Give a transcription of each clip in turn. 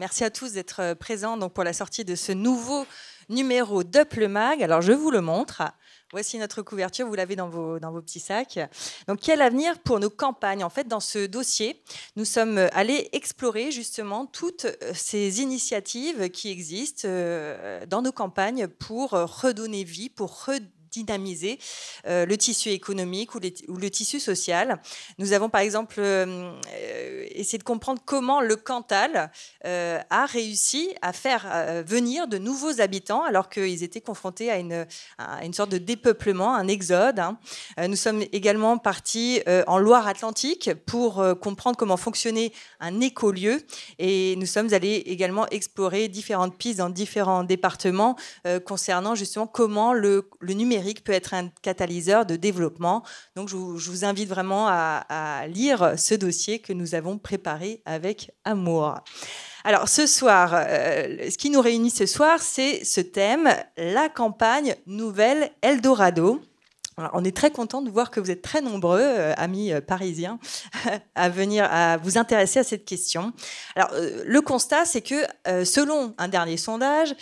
merci à tous d'être présents donc, pour la sortie de ce nouveau numéro d'Up le Mag. Alors, je vous le montre. Voici notre couverture, vous l'avez dans vos petits sacs. Donc, quel avenir pour nos campagnes? En fait, dans ce dossier, nous sommes allés explorer justement toutes ces initiatives qui existent dans nos campagnes pour redonner vie, pour redynamiser le tissu économique ou le tissu social. Nous avons par exemple essayé de comprendre comment le Cantal a réussi à faire venir de nouveaux habitants alors qu'ils étaient confrontés à une sorte de dépeuplement, un exode. Nous sommes également partis en Loire-Atlantique pour comprendre comment fonctionnait un écolieu et nous sommes allés également explorer différentes pistes dans différents départements concernant justement comment le numérique peut être un catalyseur de développement. Donc je vous invite vraiment à lire ce dossier que nous avons préparé avec amour. Alors ce soir, ce qui nous réunit ce soir, c'est ce thème, la campagne nouvelle Eldorado. Alors, on est très content de voir que vous êtes très nombreux, amis parisiens, à venir à vous intéresser à cette question. Alors, le constat, c'est que selon un dernier sondage,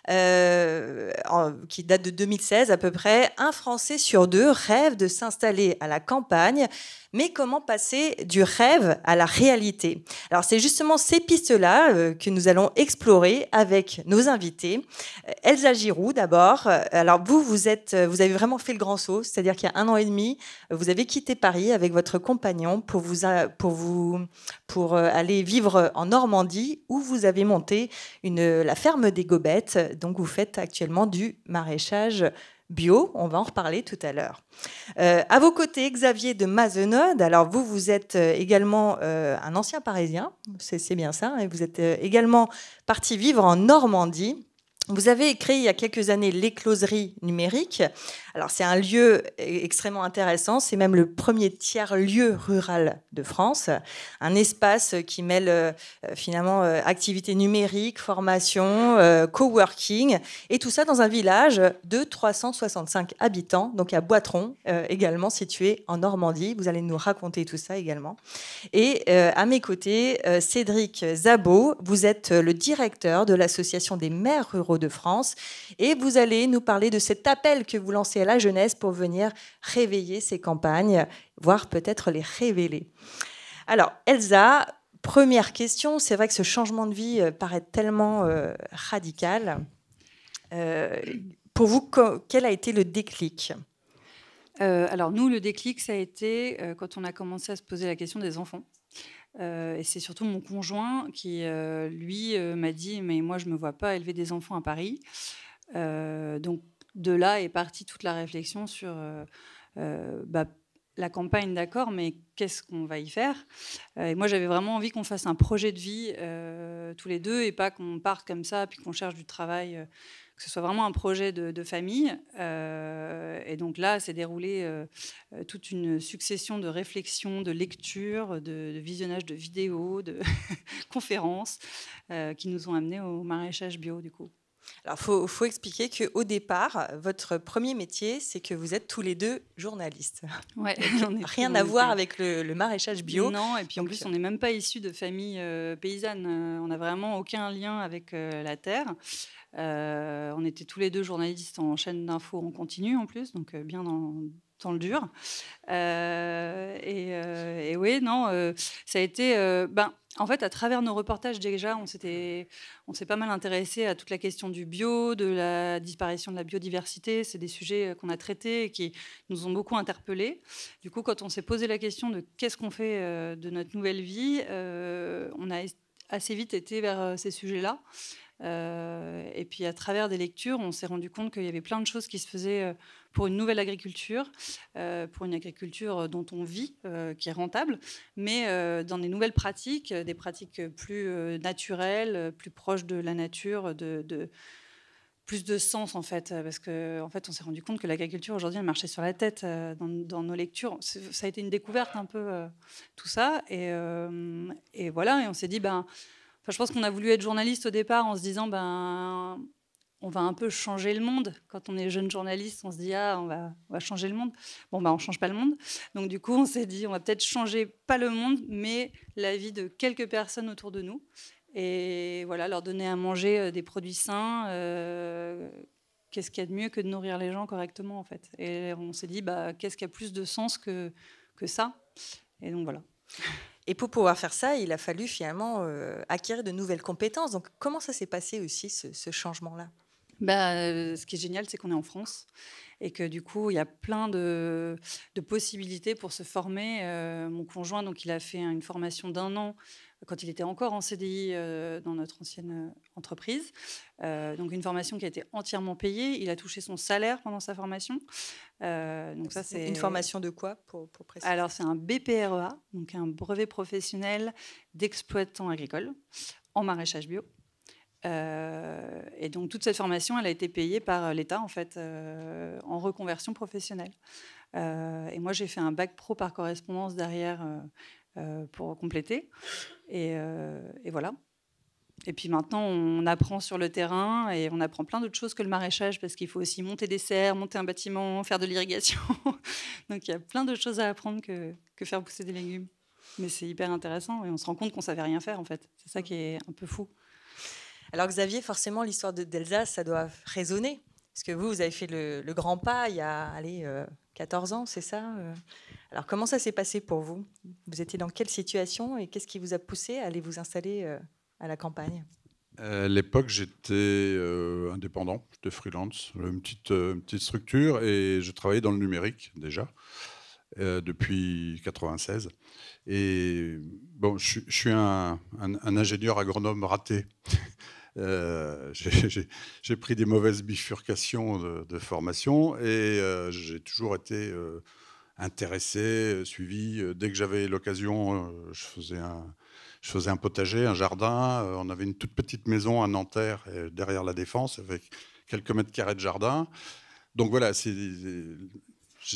qui date de 2016 à peu près, un Français sur deux rêve de s'installer à la campagne. Mais comment passer du rêve à la réalité? Alors, c'est justement ces pistes-là que nous allons explorer avec nos invités. Elsa Giroux, d'abord. Alors, vous avez vraiment fait le grand saut, c'est-à-dire qu'il y a 1 an et demi, vous avez quitté Paris avec votre compagnon pour aller vivre en Normandie, où vous avez monté la ferme des Gobettes. Donc, vous faites actuellement du maraîchage bio, on va en reparler tout à l'heure. À vos côtés, Xavier de Mazenod. Alors vous êtes également un ancien Parisien, c'est bien ça, et vous êtes également parti vivre en Normandie. Vous avez créé il y a quelques années l'écloserie numérique. Alors c'est un lieu extrêmement intéressant, c'est même le premier tiers-lieu rural de France, un espace qui mêle finalement activités numériques, formation, coworking, et tout ça dans un village de 365 habitants, donc à Boitron, également situé en Normandie. Vous allez nous raconter tout ça également. Et à mes côtés, Cédric Zabot, vous êtes le directeur de l'Association des maires ruraux de France et vous allez nous parler de cet appel que vous lancez à la jeunesse pour venir réveiller ces campagnes, voire peut-être les révéler. Alors, Elsa, première question, c'est vrai que ce changement de vie paraît tellement radical. Pour vous, quel a été le déclic ? Alors nous, le déclic, ça a été quand on a commencé à se poser la question des enfants. Et c'est surtout mon conjoint qui, lui, m'a dit « mais moi, je ne me vois pas élever des enfants à Paris ». Donc de là est partie toute la réflexion sur la campagne, d'accord, mais qu'est-ce qu'on va y faire? Et moi, j'avais vraiment envie qu'on fasse un projet de vie tous les deux et pas qu'on parte comme ça puis qu'on cherche du travail, que ce soit vraiment un projet de famille. Et donc là, s'est déroulé toute une succession de réflexions, de lectures, de visionnage de vidéos, de conférences qui nous ont amenés au maraîchage bio, du coup. Alors, faut expliquer qu'au départ, votre premier métier, c'est que vous êtes tous les deux journalistes. Ouais, rien à voir avec le maraîchage bio. Non, et puis en plus, on n'est même pas issus de familles paysannes. On n'a vraiment aucun lien avec la terre. On était tous les deux journalistes en chaîne d'infos en continu en plus, donc bien dans le dur. Et oui, non, ça a été... en fait, à travers nos reportages, déjà, on s'est pas mal intéressé à toute la question du bio, de la disparition de la biodiversité. C'est des sujets qu'on a traités et qui nous ont beaucoup interpellés. Du coup, quand on s'est posé la question de qu'est-ce qu'on fait de notre nouvelle vie, on a assez vite été vers ces sujets-là. Et puis à travers des lectures, on s'est rendu compte qu'il y avait plein de choses qui se faisaient pour une nouvelle agriculture, pour une agriculture dont on vit, qui est rentable, mais dans des nouvelles pratiques, des pratiques plus naturelles, plus proches de la nature, plus de sens en fait, parce qu'en fait, on s'est rendu compte que l'agriculture aujourd'hui, elle marchait sur la tête dans nos lectures. Ça a été une découverte un peu tout ça, et voilà, et on s'est dit je pense qu'on a voulu être journaliste au départ en se disant on va un peu changer le monde. Quand on est jeune journaliste, on se dit on va changer le monde. Bon, on change pas le monde. Donc du coup, on s'est dit on va peut-être changer pas le monde, mais la vie de quelques personnes autour de nous. Et voilà, leur donner à manger des produits sains. Qu'est-ce qu'il y a de mieux que de nourrir les gens correctement, en fait? Et on s'est dit, bah, qu'est-ce qui a plus de sens que ça? Et donc voilà. Et pour pouvoir faire ça, il a fallu finalement acquérir de nouvelles compétences. Donc, comment ça s'est passé aussi, ce changement-là? Bah, ce qui est génial, c'est qu'on est en France et que du coup, il y a plein de possibilités pour se former. Mon conjoint, donc, il a fait une formation d'1 an quand il était encore en CDI dans notre ancienne entreprise. Donc une formation qui a été entièrement payée. Il a touché son salaire pendant sa formation. Donc ça, c'est une formation de quoi, pour préciser? Alors, c'est un BPREA, donc un brevet professionnel d'exploitant agricole en maraîchage bio. Et donc toute cette formation, elle a été payée par l'État en fait en reconversion professionnelle. Et moi, j'ai fait un bac pro par correspondance derrière pour compléter. Et voilà. Et puis maintenant, on apprend sur le terrain et on apprend plein d'autres choses que le maraîchage parce qu'il faut aussi monter des serres, monter un bâtiment, faire de l'irrigation. Donc il y a plein d'autres choses à apprendre que faire pousser des légumes. Mais c'est hyper intéressant et on se rend compte qu'on savait rien faire en fait. C'est ça qui est un peu fou. Alors Xavier, forcément, l'histoire d'Elsace, ça doit résonner. Parce que vous avez fait le grand pas il y a 14 ans, c'est ça? Alors comment ça s'est passé pour vous? Vous étiez dans quelle situation et qu'est-ce qui vous a poussé à aller vous installer à la campagne? À l'époque, j'étais indépendant, j'étais freelance, une petite structure et je travaillais dans le numérique déjà depuis 96. Et bon, je suis un ingénieur agronome raté. J'ai pris des mauvaises bifurcations de formation et j'ai toujours été intéressé, suivi. Dès que j'avais l'occasion, je faisais un potager, un jardin. On avait une toute petite maison à Nanterre, derrière la Défense, avec quelques mètres carrés de jardin. Donc voilà, c'est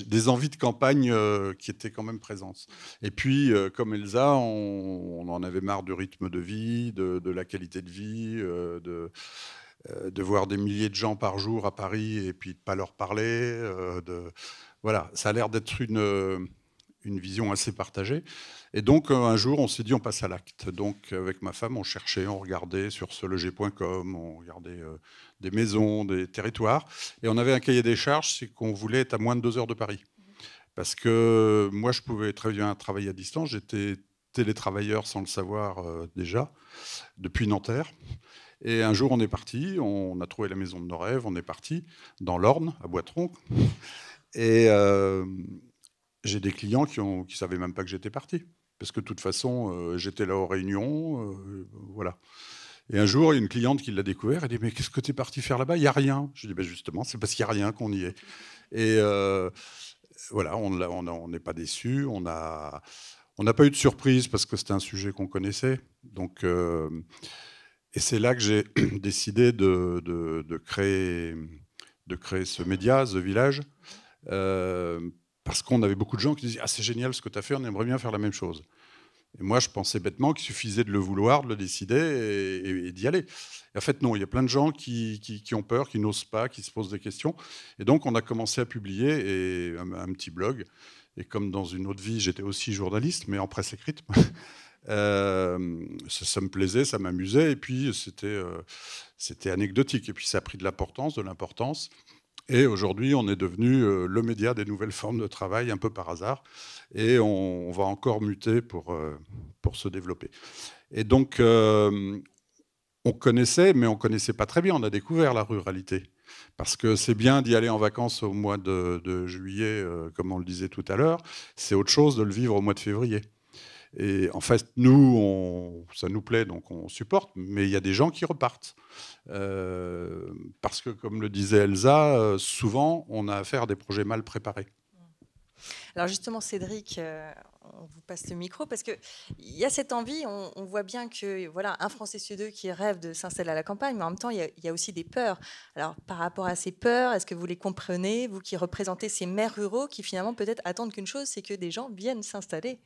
des envies de campagne qui étaient quand même présentes. Et puis, comme Elsa, on en avait marre du rythme de vie, de la qualité de vie, de voir des milliers de gens par jour à Paris et puis de ne pas leur parler. Voilà, ça a l'air d'être une vision assez partagée. Et donc, un jour, on s'est dit, on passe à l'acte. Donc, avec ma femme, on cherchait, on regardait sur seloger.com, on regardait des maisons, des territoires. Et on avait un cahier des charges, c'est qu'on voulait être à moins de 2 heures de Paris. Parce que moi, je pouvais très bien travailler à distance. J'étais télétravailleur sans le savoir déjà, depuis Nanterre. Et un jour, on est parti, on a trouvé la maison de nos rêves, on est parti dans l'Orne, à Boitron. Et j'ai des clients qui ne savaient même pas que j'étais parti. Parce que de toute façon, j'étais là aux réunions. Voilà. Et un jour, il y a une cliente qui l'a découvert. Elle dit, mais qu'est-ce que tu es parti faire là-bas? Il n'y a rien. Je dis, ben justement, c'est parce qu'il n'y a rien qu'on y est. Et voilà, on n'est pas déçus. On n'a pas eu de surprise parce que c'était un sujet qu'on connaissait. Donc, et c'est là que j'ai décidé de créer ce média, The Village. Parce qu'on avait beaucoup de gens qui disaient « Ah, c'est génial ce que tu as fait, on aimerait bien faire la même chose ». Et moi, je pensais bêtement qu'il suffisait de le vouloir, de le décider et d'y aller. Et en fait, non, il y a plein de gens qui ont peur, qui n'osent pas, qui se posent des questions. Et donc, on a commencé à publier un petit blog. Et comme dans une autre vie, j'étais aussi journaliste, mais en presse écrite. Ça me plaisait, ça m'amusait. Et puis, c'était anecdotique. Et puis, ça a pris de l'importance. Et aujourd'hui, on est devenu le média des nouvelles formes de travail, un peu par hasard. Et on va encore muter pour se développer. Et donc, on connaissait, mais on ne connaissait pas très bien. On a découvert la ruralité. Parce que c'est bien d'y aller en vacances au mois de juillet, comme on le disait tout à l'heure. C'est autre chose de le vivre au mois de février. Et en fait, nous, ça nous plaît, donc on supporte, mais il y a des gens qui repartent. Parce que, comme le disait Elsa, souvent, on a affaire à des projets mal préparés. Alors justement, Cédric, on vous passe le micro, parce qu'il y a cette envie, on voit bien que voilà, un Français sur deux qui rêve de s'installer à la campagne, mais en même temps, il y a aussi des peurs. Alors, par rapport à ces peurs, est-ce que vous les comprenez, vous qui représentez ces maires ruraux qui finalement peut-être attendent qu'une chose, c'est que des gens viennent s'installer?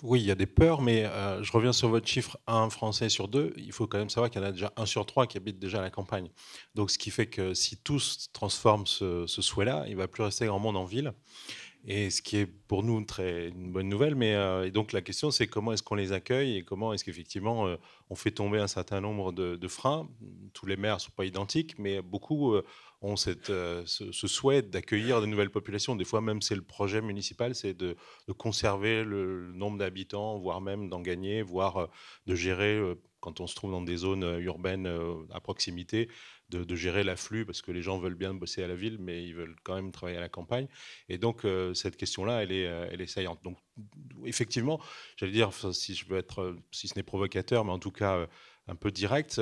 Oui, il y a des peurs, mais je reviens sur votre chiffre, un Français sur deux. Il faut quand même savoir qu'il y en a déjà 1 sur 3 qui habite déjà à la campagne. Donc, ce qui fait que si tous transforment ce souhait-là, il ne va plus rester grand monde en ville. Et ce qui est pour nous une bonne nouvelle. Mais et donc la question, c'est comment est-ce qu'on les accueille et comment est-ce qu'effectivement on fait tomber un certain nombre de freins. Tous les maires ne sont pas identiques, mais beaucoup ont ce souhait d'accueillir de nouvelles populations. Des fois même, c'est le projet municipal, c'est de conserver le nombre d'habitants, voire même d'en gagner, voire de gérer, quand on se trouve dans des zones urbaines à proximité, de gérer l'afflux, parce que les gens veulent bien bosser à la ville, mais ils veulent quand même travailler à la campagne. Et donc, cette question-là, elle est saillante. Donc, effectivement, j'allais dire, si je veux être, si ce n'est provocateur, mais en tout cas un peu direct,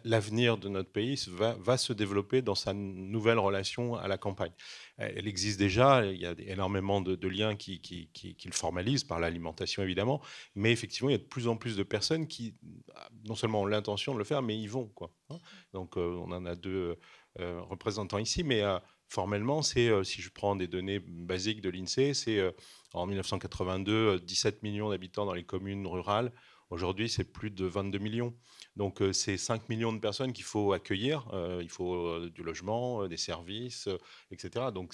l'avenir de notre pays va se développer dans sa nouvelle relation à la campagne. Elle existe déjà, il y a énormément de liens qui le formalisent, par l'alimentation évidemment, mais effectivement, il y a de plus en plus de personnes qui, non seulement ont l'intention de le faire, mais y vont, quoi. Donc, on en a 2 représentants ici, mais formellement, c'est, si je prends des données basiques de l'INSEE, c'est en 1982, 17 millions d'habitants dans les communes rurales. Aujourd'hui, c'est plus de 22 millions. Donc, c'est 5 millions de personnes qu'il faut accueillir. Il faut du logement, des services, etc. Donc,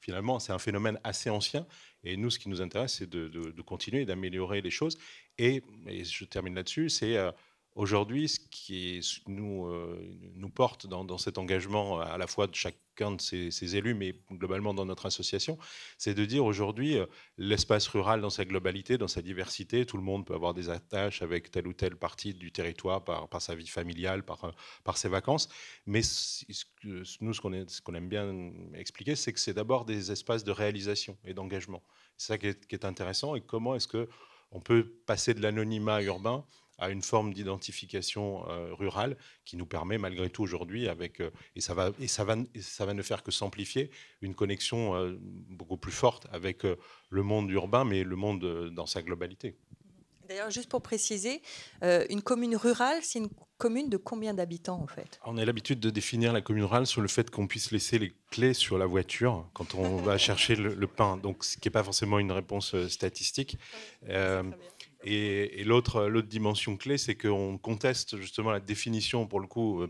finalement, c'est un phénomène assez ancien. Et nous, ce qui nous intéresse, c'est de continuer et d'améliorer les choses. Et je termine là-dessus, c'est aujourd'hui, ce qui nous porte dans cet engagement à la fois de chacun de ces élus, mais globalement dans notre association, c'est de dire aujourd'hui, l'espace rural dans sa globalité, dans sa diversité, tout le monde peut avoir des attaches avec telle ou telle partie du territoire par sa vie familiale, par ses vacances. Mais nous, ce qu'on aime bien expliquer, c'est que c'est d'abord des espaces de réalisation et d'engagement. C'est ça qui est intéressant. Et comment est-ce qu'on peut passer de l'anonymat urbain à une forme d'identification rurale qui nous permet malgré tout aujourd'hui, et ça va ne faire que s'amplifier, une connexion beaucoup plus forte avec le monde urbain, mais le monde dans sa globalité. D'ailleurs, juste pour préciser, une commune rurale, c'est une commune de combien d'habitants en fait? On a l'habitude de définir la commune rurale sur le fait qu'on puisse laisser les clés sur la voiture quand on va chercher le pain, donc ce qui n'est pas forcément une réponse statistique. Et l'autre dimension clé, c'est qu'on conteste justement la définition, pour le coup,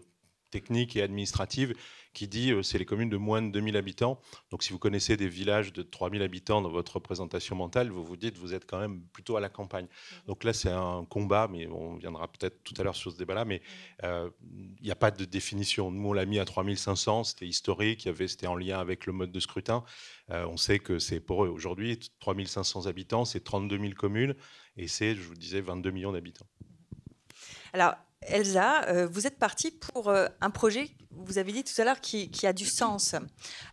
technique et administrative, qui dit c'est les communes de moins de 2000 habitants. Donc si vous connaissez des villages de 3000 habitants dans votre représentation mentale, vous vous dites vous êtes quand même plutôt à la campagne. Donc là, c'est un combat, mais on viendra peut-être tout à l'heure sur ce débat-là, mais il n'y a pas de définition. Nous, on l'a mis à 3500, c'était historique, c'était en lien avec le mode de scrutin. On sait que c'est pour eux. Aujourd'hui, 3500 habitants, c'est 32 000 communes, et c'est, je vous le disais, 22 millions d'habitants. Alors, Elsa, vous êtes partie pour un projet, vous avez dit tout à l'heure, qui a du sens.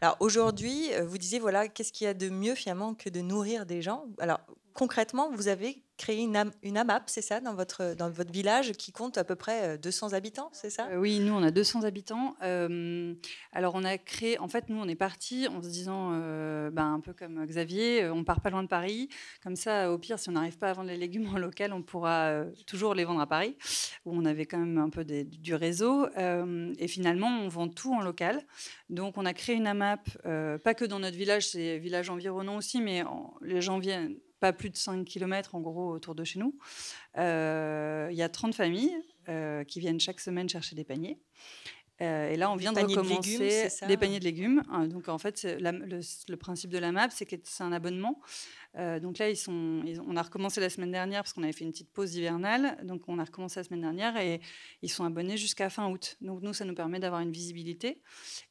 Alors aujourd'hui, vous disiez, voilà, qu'est-ce qu'il y a de mieux finalement que de nourrir des gens? Alors concrètement, vous avez créé une AMAP, c'est ça, dans votre village qui compte à peu près 200 habitants, c'est ça? Oui, nous, on a 200 habitants. Alors, on a créé... En fait, nous, on est partis en se disant, un peu comme Xavier, on part pas loin de Paris. Comme ça, au pire, si on n'arrive pas à vendre les légumes en local, on pourra toujours les vendre à Paris, où on avait quand même un peu du réseau. Et finalement, on vend tout en local. Donc, on a créé une AMAP, pas que dans notre village, c'est villages environnants aussi, mais les gens viennent... pas plus de 5 km en gros autour de chez nous. Il y a 30 familles qui viennent chaque semaine chercher des paniers. Et là, on vient de recommencer des paniers de légumes. Donc, en fait, le principe de la MAP, c'est que c'est un abonnement. Donc là, on a recommencé la semaine dernière parce qu'on avait fait une petite pause hivernale. Donc, on a recommencé la semaine dernière et ils sont abonnés jusqu'à fin août. Donc, nous, ça nous permet d'avoir une visibilité.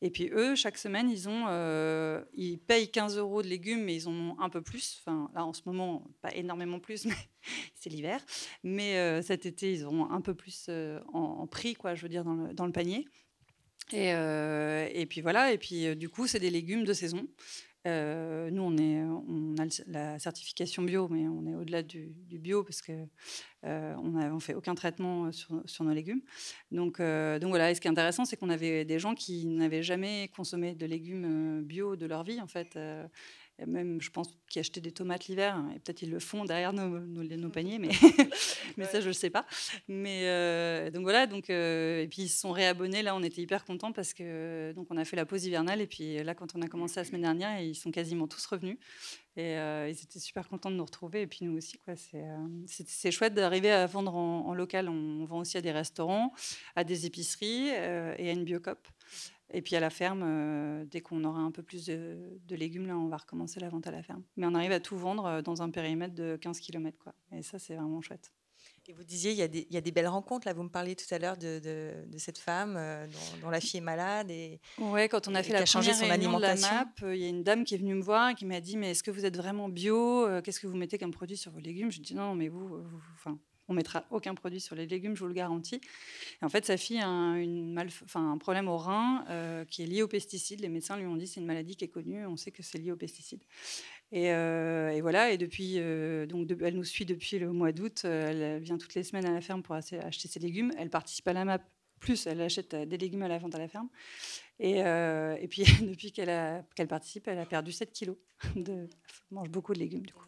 Et puis, eux, chaque semaine, ils payent 15 € de légumes, mais ils en ont un peu plus. Enfin, là, en ce moment, pas énormément plus, mais c'est l'hiver. Mais cet été, ils auront un peu plus en prix, quoi, je veux dire, dans le panier. Et puis voilà, et puis du coup, c'est des légumes de saison. Nous, on a la certification bio, mais on est au-delà du bio parce qu'on ne fait aucun traitement sur nos légumes. Donc voilà, et ce qui est intéressant, c'est qu'on avait des gens qui n'avaient jamais consommé de légumes bio de leur vie, en fait. Même, je pense, qui achetaient des tomates l'hiver, et peut-être ils le font derrière nos paniers, mais, mais ça, je ne le sais pas. Mais donc voilà, et puis ils se sont réabonnés. Là, on était hyper contents parce que donc on a fait la pause hivernale, et puis là, quand on a commencé la semaine dernière, ils sont quasiment tous revenus. Et ils étaient super contents de nous retrouver, et puis nous aussi, quoi. C'est chouette d'arriver à vendre en local. On vend aussi à des restaurants, à des épiceries et à une Biocoop. Et puis à la ferme, dès qu'on aura un peu plus de légumes, là, on va recommencer la vente à la ferme. Mais on arrive à tout vendre dans un périmètre de 15 km, quoi. Et ça, c'est vraiment chouette. Et vous disiez, il y a des belles rencontres. Là, vous me parliez tout à l'heure de cette femme dont la fille est malade. Ouais, quand on a fait la première réunion de la MAP, il y a une dame qui est venue me voir et qui m'a dit « Mais est-ce que vous êtes vraiment bio ? Qu'est-ce que vous mettez comme produit sur vos légumes ?» Je lui ai dit « Non, mais on ne mettra aucun produit sur les légumes, je vous le garantis. » Et en fait, sa fille a un problème au rein qui est lié aux pesticides. Les médecins lui ont dit « C'est une maladie qui est connue, on sait que c'est lié aux pesticides. » Et voilà, et depuis, elle nous suit depuis le mois d'août. Elle vient toutes les semaines à la ferme pour acheter ses légumes. Elle participe à la MAP, plus elle achète des légumes à la vente à la ferme. Et puis, depuis qu'elle participe, elle a perdu 7 kilos. Elle mange beaucoup de légumes, du coup.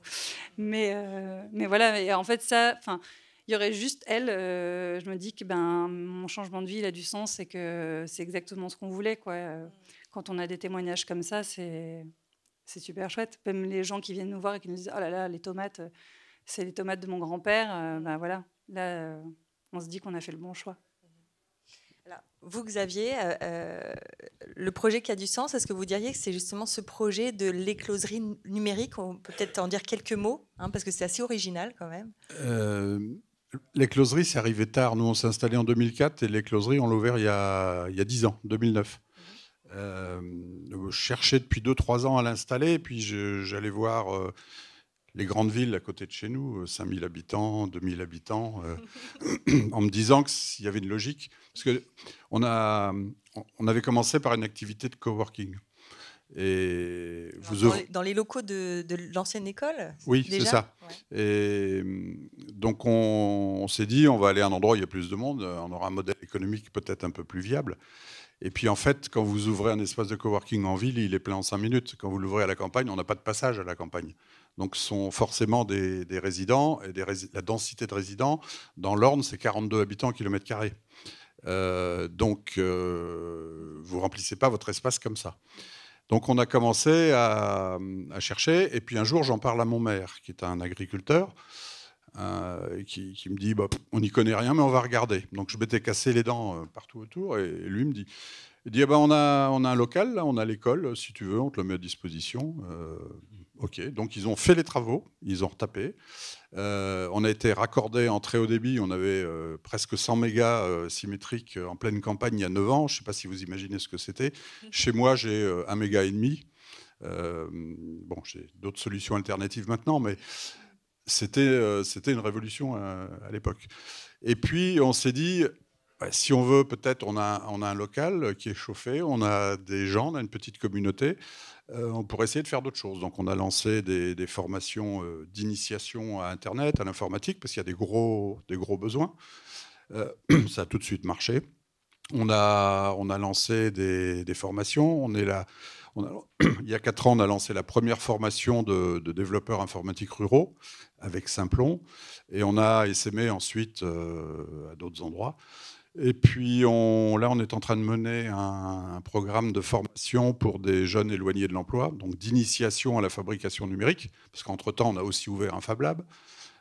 Mais voilà, et en fait, il y aurait juste elle. Je me dis que mon changement de vie, il a du sens et que c'est exactement ce qu'on voulait, quoi. Quand on a des témoignages comme ça, c'est super chouette. Même les gens qui viennent nous voir et qui nous disent « Oh là là, les tomates, c'est les tomates de mon grand-père. » Voilà, là, on se dit qu'on a fait le bon choix. Alors, vous, Xavier, le projet qui a du sens, est-ce que vous diriez que c'est justement ce projet de l'écloserie numérique? On peut peut-être en dire quelques mots, parce que c'est assez original quand même. L'écloserie, c'est arrivé tard. Nous, on s'est installé en 2004 et l'écloserie, on l'a ouvert il y a 10 ans, 2009. Je cherchais depuis 2-3 ans à l'installer, et puis j'allais voir les grandes villes à côté de chez nous, 5000 habitants, 2000 habitants, en me disant qu'il y avait une logique. Parce qu'on avait commencé par une activité de coworking. Et dans les locaux de l'ancienne école? Oui, c'est ça. Ouais. Et donc on s'est dit, on va aller à un endroit où il y a plus de monde, on aura un modèle économique peut-être un peu plus viable. Et puis en fait, quand vous ouvrez un espace de coworking en ville, il est plein en 5 minutes. Quand vous l'ouvrez à la campagne, on n'a pas de passage à la campagne. Donc ce sont forcément des résidents, et la densité de résidents, dans l'Orne, c'est 42 habitants au kilomètre carré. Donc vous ne remplissez pas votre espace comme ça. Donc on a commencé à chercher, et puis un jour j'en parle à mon maire, qui est un agriculteur, qui me dit on n'y connaît rien, mais on va regarder. Donc je m'étais cassé les dents partout autour, et lui me dit, on a un local, là, on a l'école, si tu veux, on te le met à disposition. Ok, donc ils ont fait les travaux, ils ont retapé. On a été raccordé en très haut débit, on avait presque 100 mégas symétriques en pleine campagne il y a 9 ans. Je ne sais pas si vous imaginez ce que c'était. Chez moi, j'ai 1,5 méga. J'ai d'autres solutions alternatives maintenant, mais c'était une révolution à l'époque. Et puis on s'est dit, si on veut, peut-être, on a un local qui est chauffé, on a des gens, on a une petite communauté, on pourrait essayer de faire d'autres choses. Donc on a lancé des formations d'initiation à Internet, à l'informatique, parce qu'il y a des gros besoins. Ça a tout de suite marché. On a lancé des formations. Il y a 4 ans, on a lancé la première formation de développeurs informatiques ruraux avec Simplon. Et on a essaimé ensuite à d'autres endroits. Et puis là, on est en train de mener un programme de formation pour des jeunes éloignés de l'emploi, donc d'initiation à la fabrication numérique, parce qu'entre-temps, on a aussi ouvert un Fab Lab.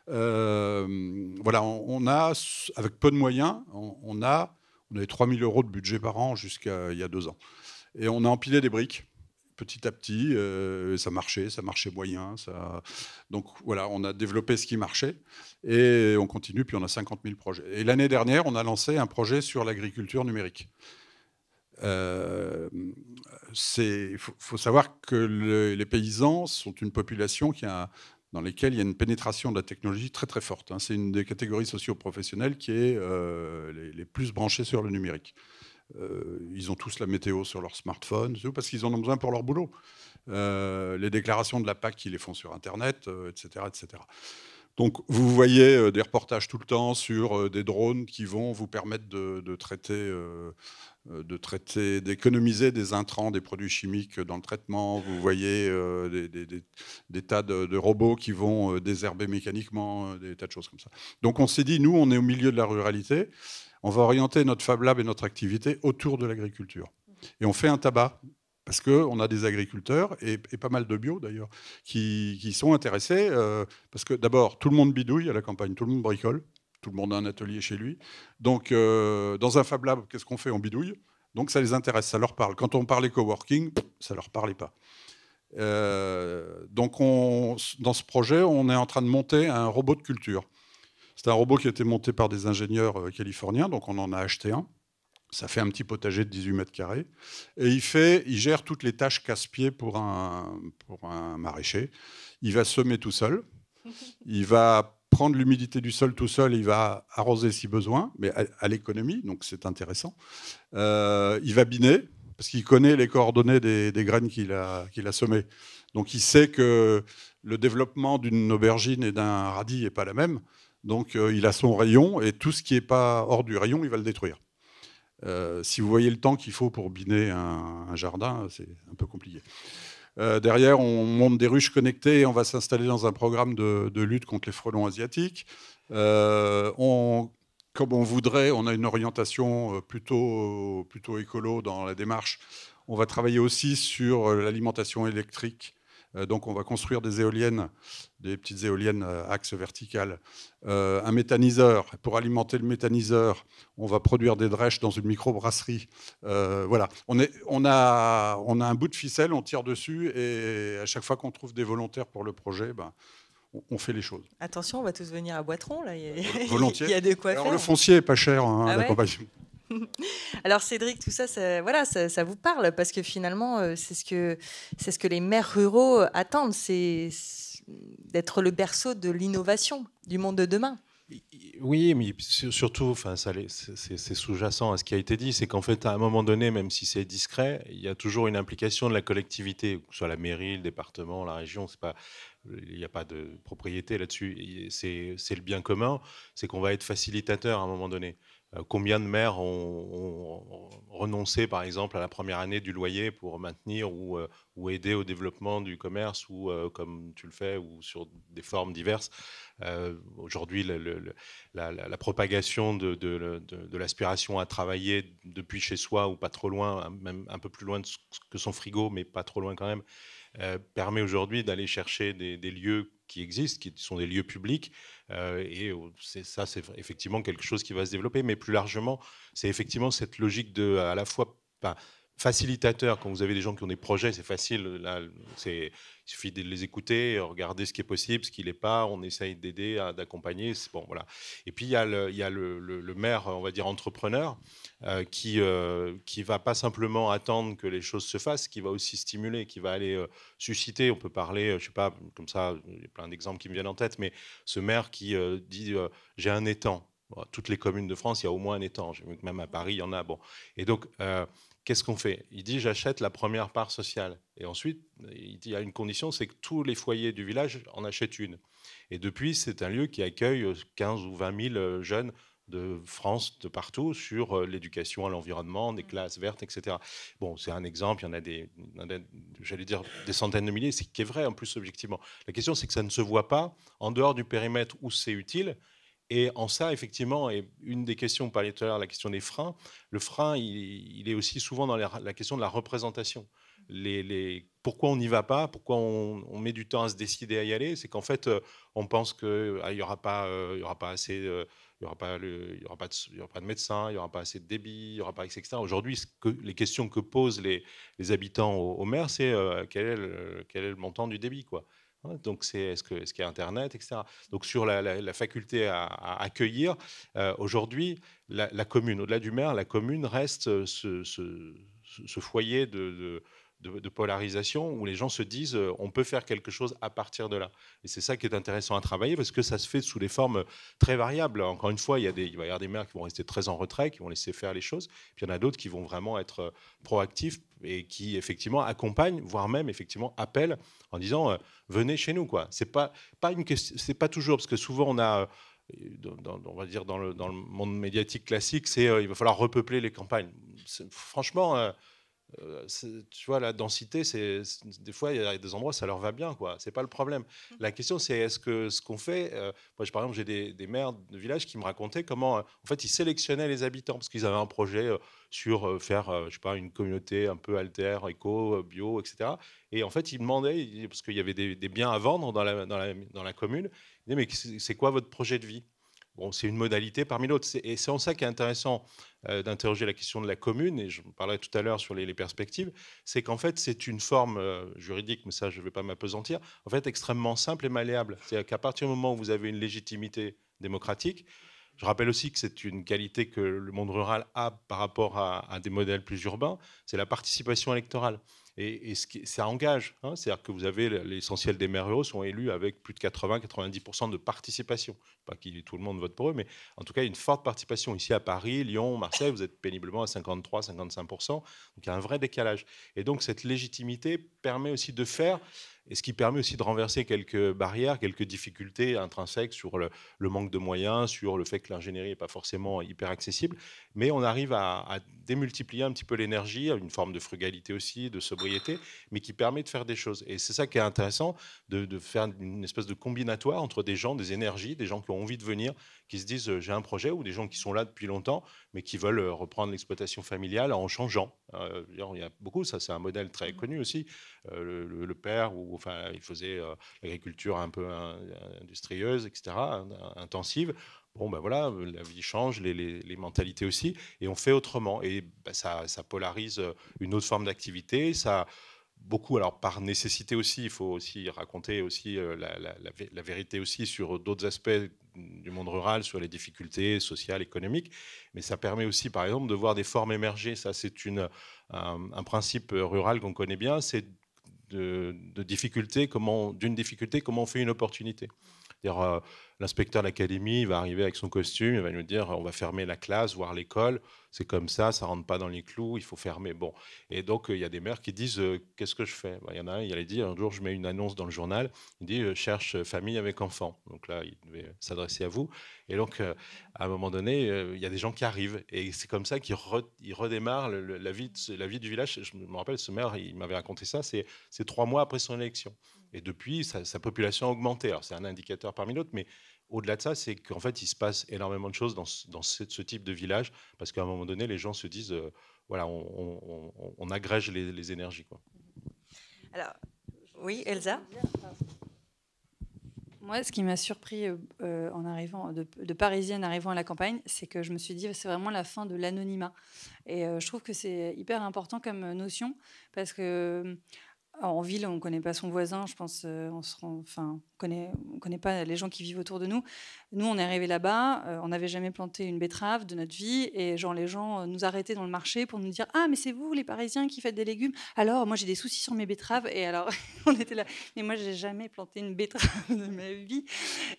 Voilà, on a, avec peu de moyens, on avait 3 000 € de budget par an jusqu'à il y a 2 ans. Et on a empilé des briques, petit à petit, ça marchait moyen. Donc voilà, on a développé ce qui marchait et on continue, puis on a 50 000 projets. Et l'année dernière, on a lancé un projet sur l'agriculture numérique. Il faut savoir que les paysans sont une population dans lesquelles il y a une pénétration de la technologie très très forte. C'est une des catégories socio-professionnelles qui est les plus branchées sur le numérique. Ils ont tous la météo sur leur smartphone, parce qu'ils en ont besoin pour leur boulot. Les déclarations de la PAC, ils les font sur Internet, etc., etc. Donc, vous voyez des reportages tout le temps sur des drones qui vont vous permettre d'économiser des intrants, des produits chimiques dans le traitement. Vous voyez des tas de robots qui vont désherber mécaniquement, des tas de choses comme ça. Donc, on s'est dit, nous, on est au milieu de la ruralité. On va orienter notre Fab Lab et notre activité autour de l'agriculture. Et on fait un tabac, parce qu'on a des agriculteurs, et pas mal de bio d'ailleurs, qui sont intéressés, parce que d'abord, tout le monde bidouille à la campagne, tout le monde bricole, tout le monde a un atelier chez lui. Donc, dans un Fab Lab, qu'est-ce qu'on fait? On bidouille. Donc ça les intéresse, ça leur parle. Quand on parlait coworking, ça ne leur parlait pas. Donc dans ce projet, on est en train de monter un robot de culture. C'est un robot qui a été monté par des ingénieurs californiens, donc on en a acheté un. Ça fait un petit potager de 18 mètres carrés. Et il gère toutes les tâches casse-pieds pour un maraîcher. Il va semer tout seul. Il va prendre l'humidité du sol tout seul. Il va arroser si besoin, mais à l'économie, donc c'est intéressant. Il va biner, parce qu'il connaît les coordonnées des graines qu'il a semées. Donc il sait que le développement d'une aubergine et d'un radis n'est pas la même. Donc il a son rayon, et tout ce qui n'est pas hors du rayon, il va le détruire. Si vous voyez le temps qu'il faut pour biner un jardin, c'est un peu compliqué. Derrière, on monte des ruches connectées et on va s'installer dans un programme de lutte contre les frelons asiatiques. Comme on voudrait, on a une orientation plutôt écolo dans la démarche. On va travailler aussi sur l'alimentation électrique. Donc on va construire des éoliennes, des petites éoliennes axe vertical, un méthaniseur. Pour alimenter le méthaniseur, on va produire des drèches dans une microbrasserie. Voilà, on a un bout de ficelle, on tire dessus, et à chaque fois qu'on trouve des volontaires pour le projet, on fait les choses. Attention, on va tous venir à Boitron, là. Volontiers. Il y a de quoi faire. Le foncier n'est pas cher, hein, Ah la ouais campagne. Alors Cédric, tout ça, ça vous parle, parce que finalement, c'est ce que les maires ruraux attendent, c'est d'être le berceau de l'innovation du monde de demain. Oui, mais surtout, c'est sous-jacent à ce qui a été dit, c'est qu'en fait, à un moment donné, même si c'est discret, il y a toujours une implication de la collectivité, que ce soit la mairie, le département, la région. Il n'y a pas de propriété là-dessus. C'est le bien commun, c'est qu'on va être facilitateur à un moment donné. Combien de maires ont renoncé, par exemple, à la première année du loyer pour maintenir ou aider au développement du commerce, ou comme tu le fais, ou sur des formes diverses. Aujourd'hui, la propagation de l'aspiration à travailler depuis chez soi ou pas trop loin, même un peu plus loin que son frigo, mais pas trop loin quand même, permet aujourd'hui d'aller chercher des lieux qui existent, qui sont des lieux publics, et c'est effectivement quelque chose qui va se développer. Mais plus largement, c'est effectivement cette logique à la fois facilitateur. Quand vous avez des gens qui ont des projets, c'est facile. Là, il suffit de les écouter, regarder ce qui est possible, ce qui n'est pas. On essaye d'aider, d'accompagner. Bon, voilà. Et puis il y a le maire, on va dire entrepreneur, qui va pas simplement attendre que les choses se fassent, qui va aussi stimuler, qui va aller susciter. On peut parler, je sais pas, comme ça, il y a plein d'exemples qui me viennent en tête, mais ce maire qui dit j'ai un étang. Bon, toutes les communes de France, il y a au moins un étang. Même à Paris, il y en a. Bon, et donc qu'est-ce qu'on fait? Il dit j'achète la première part sociale. Et ensuite, il dit il y a une condition, c'est que tous les foyers du village en achètent une. Et depuis, c'est un lieu qui accueille 15 ou 20 000 jeunes de France, de partout, sur l'éducation à l'environnement, des classes vertes, etc. Bon, c'est un exemple, il y en a j'allais dire des centaines de milliers, c'est qui est vrai en plus objectivement. La question, c'est que ça ne se voit pas en dehors du périmètre où c'est utile. Et en ça, effectivement, et une des questions, vous parliez tout à l'heure, la question des freins, le frein, il est aussi souvent dans la question de la représentation. Pourquoi on n'y va pas? Pourquoi on met du temps à se décider à y aller? C'est qu'en fait, on pense qu'il n'y aura pas assez, il n'y aura pas de médecins, il n'y aura pas assez de débit, il n'y aura pas, etc. Aujourd'hui, les questions que posent les habitants au maire, c'est quel est le montant du débit, quoi. Donc, est-ce qu'il y a Internet, etc. Donc, sur la faculté à accueillir, aujourd'hui, la commune, au-delà du maire, la commune reste ce foyer de polarisation où les gens se disent on peut faire quelque chose à partir de là. Et c'est ça qui est intéressant à travailler, parce que ça se fait sous des formes très variables. Encore une fois, il va y avoir des maires qui vont rester très en retrait, qui vont laisser faire les choses. Puis il y en a d'autres qui vont vraiment être proactifs et qui effectivement accompagnent, voire même effectivement appellent en disant venez chez nous, quoi. C'est pas une question, c'est pas toujours, parce que souvent on a on va dire dans le monde médiatique classique, c'est il va falloir repeupler les campagnes. Franchement, tu vois, la densité, des fois, il y a des endroits, ça leur va bien, quoi. C'est pas le problème. La question, c'est est-ce que ce qu'on fait... moi, par exemple, j'ai des maires de villages qui me racontaient comment, en fait, ils sélectionnaient les habitants parce qu'ils avaient un projet sur faire, je sais pas, une communauté un peu alter, éco, bio, etc. Et en fait, ils demandaient, parce qu'il y avait des biens à vendre dans la commune, ils disaient, mais c'est quoi votre projet de vie? Bon, c'est une modalité parmi d'autres. Et c'est en ça qui est intéressant d'interroger la question de la commune, et je parlerai tout à l'heure sur les perspectives, c'est qu'en fait, c'est une forme juridique, mais ça, je ne vais pas m'appesantir, en fait, extrêmement simple et malléable. C'est-à-dire qu'à partir du moment où vous avez une légitimité démocratique, je rappelle aussi que c'est une qualité que le monde rural a par rapport à des modèles plus urbains, c'est la participation électorale. Et ça engage, hein, c'est-à-dire que vous avez l'essentiel des maires ruraux sont élus avec plus de 80-90% de participation. Pas que tout le monde vote pour eux, mais en tout cas une forte participation. Ici à Paris, Lyon, Marseille, vous êtes péniblement à 53-55%. Donc il y a un vrai décalage. Et donc cette légitimité permet aussi de faire, et ce qui permet aussi de renverser quelques barrières, quelques difficultés intrinsèques sur le manque de moyens, sur le fait que l'ingénierie n'est pas forcément hyper accessible. Mais on arrive à démultiplier un petit peu l'énergie, une forme de frugalité aussi, de sobriété, mais qui permet de faire des choses. Et c'est ça qui est intéressant, de faire une espèce de combinatoire entre des gens, des énergies, des gens qui ont envie de venir, qui se disent j'ai un projet, ou des gens qui sont là depuis longtemps, mais qui veulent reprendre l'exploitation familiale en changeant. Il y a beaucoup, ça c'est un modèle très connu aussi. Le père, enfin, il faisait l'agriculture un peu industrieuse, etc., intensive. Bon, ben voilà, la vie change, les mentalités aussi, et on fait autrement. Et ben, ça polarise une autre forme d'activité. Ça, beaucoup, alors par nécessité aussi, il faut aussi raconter aussi la vérité aussi sur d'autres aspects du monde rural, sur les difficultés sociales, économiques. Mais ça permet aussi, par exemple, de voir des formes émerger. Ça, c'est un principe rural qu'on connaît bien, c'est d'une difficulté, comment on fait une opportunité. L'inspecteur d'académie va arriver avec son costume, il va nous dire on va fermer la classe, voire l'école, c'est comme ça rentre pas dans les clous, il faut fermer. Bon. Et donc il y a des maires qui disent qu'est-ce que je fais? Il y en a un, il allait dire un jour je mets une annonce dans le journal, il dit cherche famille avec enfants. Donc là il devait s'adresser à vous. Et donc à un moment donné il y a des gens qui arrivent et c'est comme ça qu'il redémarre la vie du village. Je me rappelle ce maire, il m'avait raconté ça, c'est 3 mois après son élection. Et depuis, sa population a augmenté. Alors, c'est un indicateur parmi d'autres, mais au-delà de ça, c'est qu'en fait, il se passe énormément de choses dans ce type de village, parce qu'à un moment donné, les gens se disent, voilà, on agrège les énergies, quoi. Alors, oui, Elsa? Moi, ce qui m'a surpris en arrivant, de Parisienne arrivant à la campagne, c'est que je me suis dit, c'est vraiment la fin de l'anonymat. Et je trouve que c'est hyper important comme notion, parce que en ville, on ne connaît pas son voisin, je pense, on connaît pas les gens qui vivent autour de nous. Nous, on est arrivés là-bas, on n'avait jamais planté une betterave de notre vie, et genre les gens nous arrêtaient dans le marché pour nous dire « Ah, mais c'est vous, les Parisiens, qui faites des légumes. Alors, moi, j'ai des soucis sur mes betteraves. » Et alors, on était là. Mais moi, j'ai jamais planté une betterave de ma vie.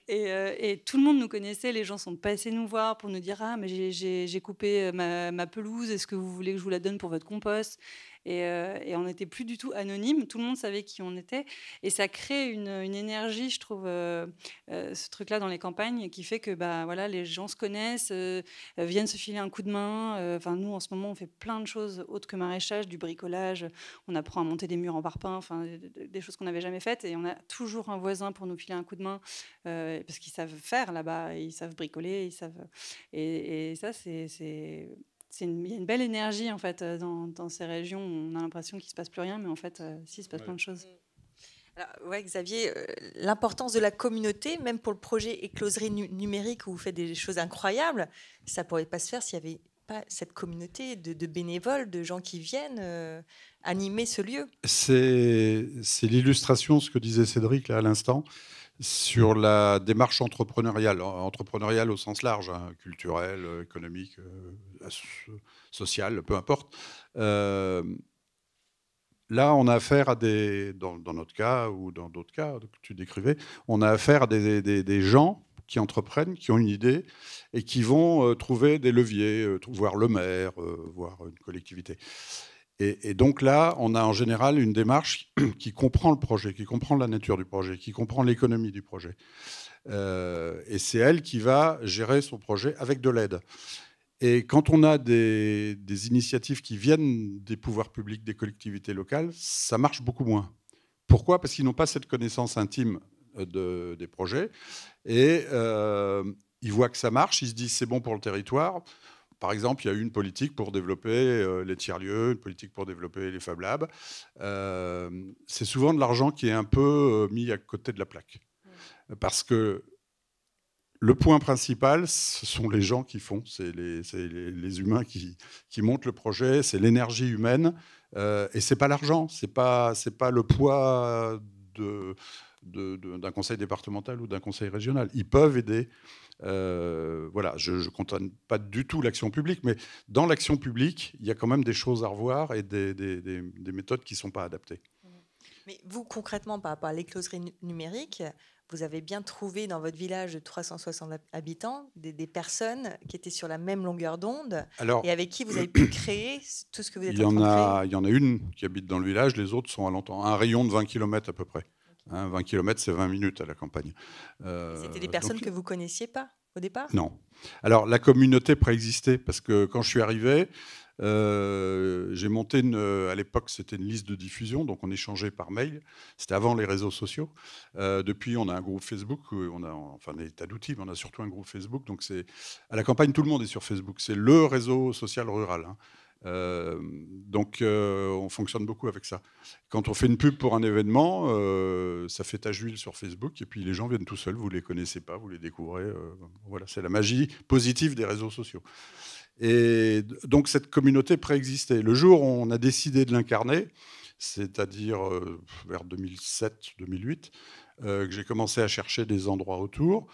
Et tout le monde nous connaissait, les gens sont passés nous voir pour nous dire « Ah, mais j'ai coupé ma pelouse, est-ce que vous voulez que je vous la donne pour votre compost ?» Et on n'était plus du tout anonyme, tout le monde savait qui on était, et ça crée une énergie, je trouve, ce truc-là dans les campagnes, qui fait que voilà, les gens se connaissent, viennent se filer un coup de main. Enfin, nous, en ce moment, on fait plein de choses autres que maraîchage, du bricolage, on apprend à monter des murs en parpaing, enfin, des choses qu'on n'avait jamais faites, et on a toujours un voisin pour nous filer un coup de main, parce qu'ils savent faire là-bas, ils savent bricoler, ils savent... Et ça, il y a une belle énergie en fait dans ces régions où on a l'impression qu'il ne se passe plus rien, mais en fait, si, il se passe plein de choses. Alors, ouais, Xavier, l'importance de la communauté, même pour le projet Écloserie numérique où vous faites des choses incroyables, ça ne pourrait pas se faire s'il n'y avait pas cette communauté de bénévoles, de gens qui viennent animer ce lieu. C'est l'illustration, ce que disait Cédric là, à l'instant, sur la démarche entrepreneuriale au sens large, hein, culturel, économique, social, peu importe. Là, on a affaire à dans notre cas ou dans d'autres cas que tu décrivais, on a affaire à des gens qui entreprennent, qui ont une idée et qui vont trouver des leviers, voir le maire, voir une collectivité. Et donc là, on a en général une démarche qui comprend le projet, qui comprend la nature du projet, qui comprend l'économie du projet. Et c'est elle qui va gérer son projet avec de l'aide. Et quand on a des initiatives qui viennent des pouvoirs publics, des collectivités locales, ça marche beaucoup moins. Pourquoi? Parce qu'ils n'ont pas cette connaissance intime des projets. Et ils voient que ça marche, ils se disent c'est bon pour le territoire. Par exemple, il y a eu une politique pour développer les tiers-lieux, une politique pour développer les Fab Labs. C'est souvent de l'argent qui est un peu mis à côté de la plaque. Parce que le point principal, ce sont les gens qui font, c'est les humains qui montent le projet, c'est l'énergie humaine, et c'est pas l'argent, c'est pas le poids d'un conseil départemental ou d'un conseil régional. Ils peuvent aider. Voilà, je ne condamne pas du tout l'action publique, mais dans l'action publique, il y a quand même des choses à revoir et des méthodes qui ne sont pas adaptées. Mais vous, concrètement, par rapport à l'écloserie numérique, vous avez bien trouvé dans votre village de 360 habitants des personnes qui étaient sur la même longueur d'onde et avec qui vous avez pu créer tout ce que vous êtes en train de créer. Il y en a une qui habite dans le village, les autres sont à un rayon de 20 km à peu près. Okay. 20 km, c'est 20 minutes à la campagne. C'était des personnes que vous ne connaissiez pas au départ ? Non. Alors, la communauté préexistait, parce que quand je suis arrivé, j'ai monté à l'époque, c'était une liste de diffusion, donc on échangeait par mail. C'était avant les réseaux sociaux. Depuis, on a un groupe Facebook, enfin des tas d'outils, mais on a surtout un groupe Facebook. Donc à la campagne, tout le monde est sur Facebook. C'est le réseau social rural. Hein. Donc on fonctionne beaucoup avec ça. Quand on fait une pub pour un événement, ça fait tache d'huile sur Facebook, et puis les gens viennent tout seuls, vous ne les connaissez pas, vous les découvrez. Voilà, c'est la magie positive des réseaux sociaux. Et donc cette communauté préexistait. Le jour où on a décidé de l'incarner, c'est-à-dire vers 2007-2008, que j'ai commencé à chercher des endroits autour,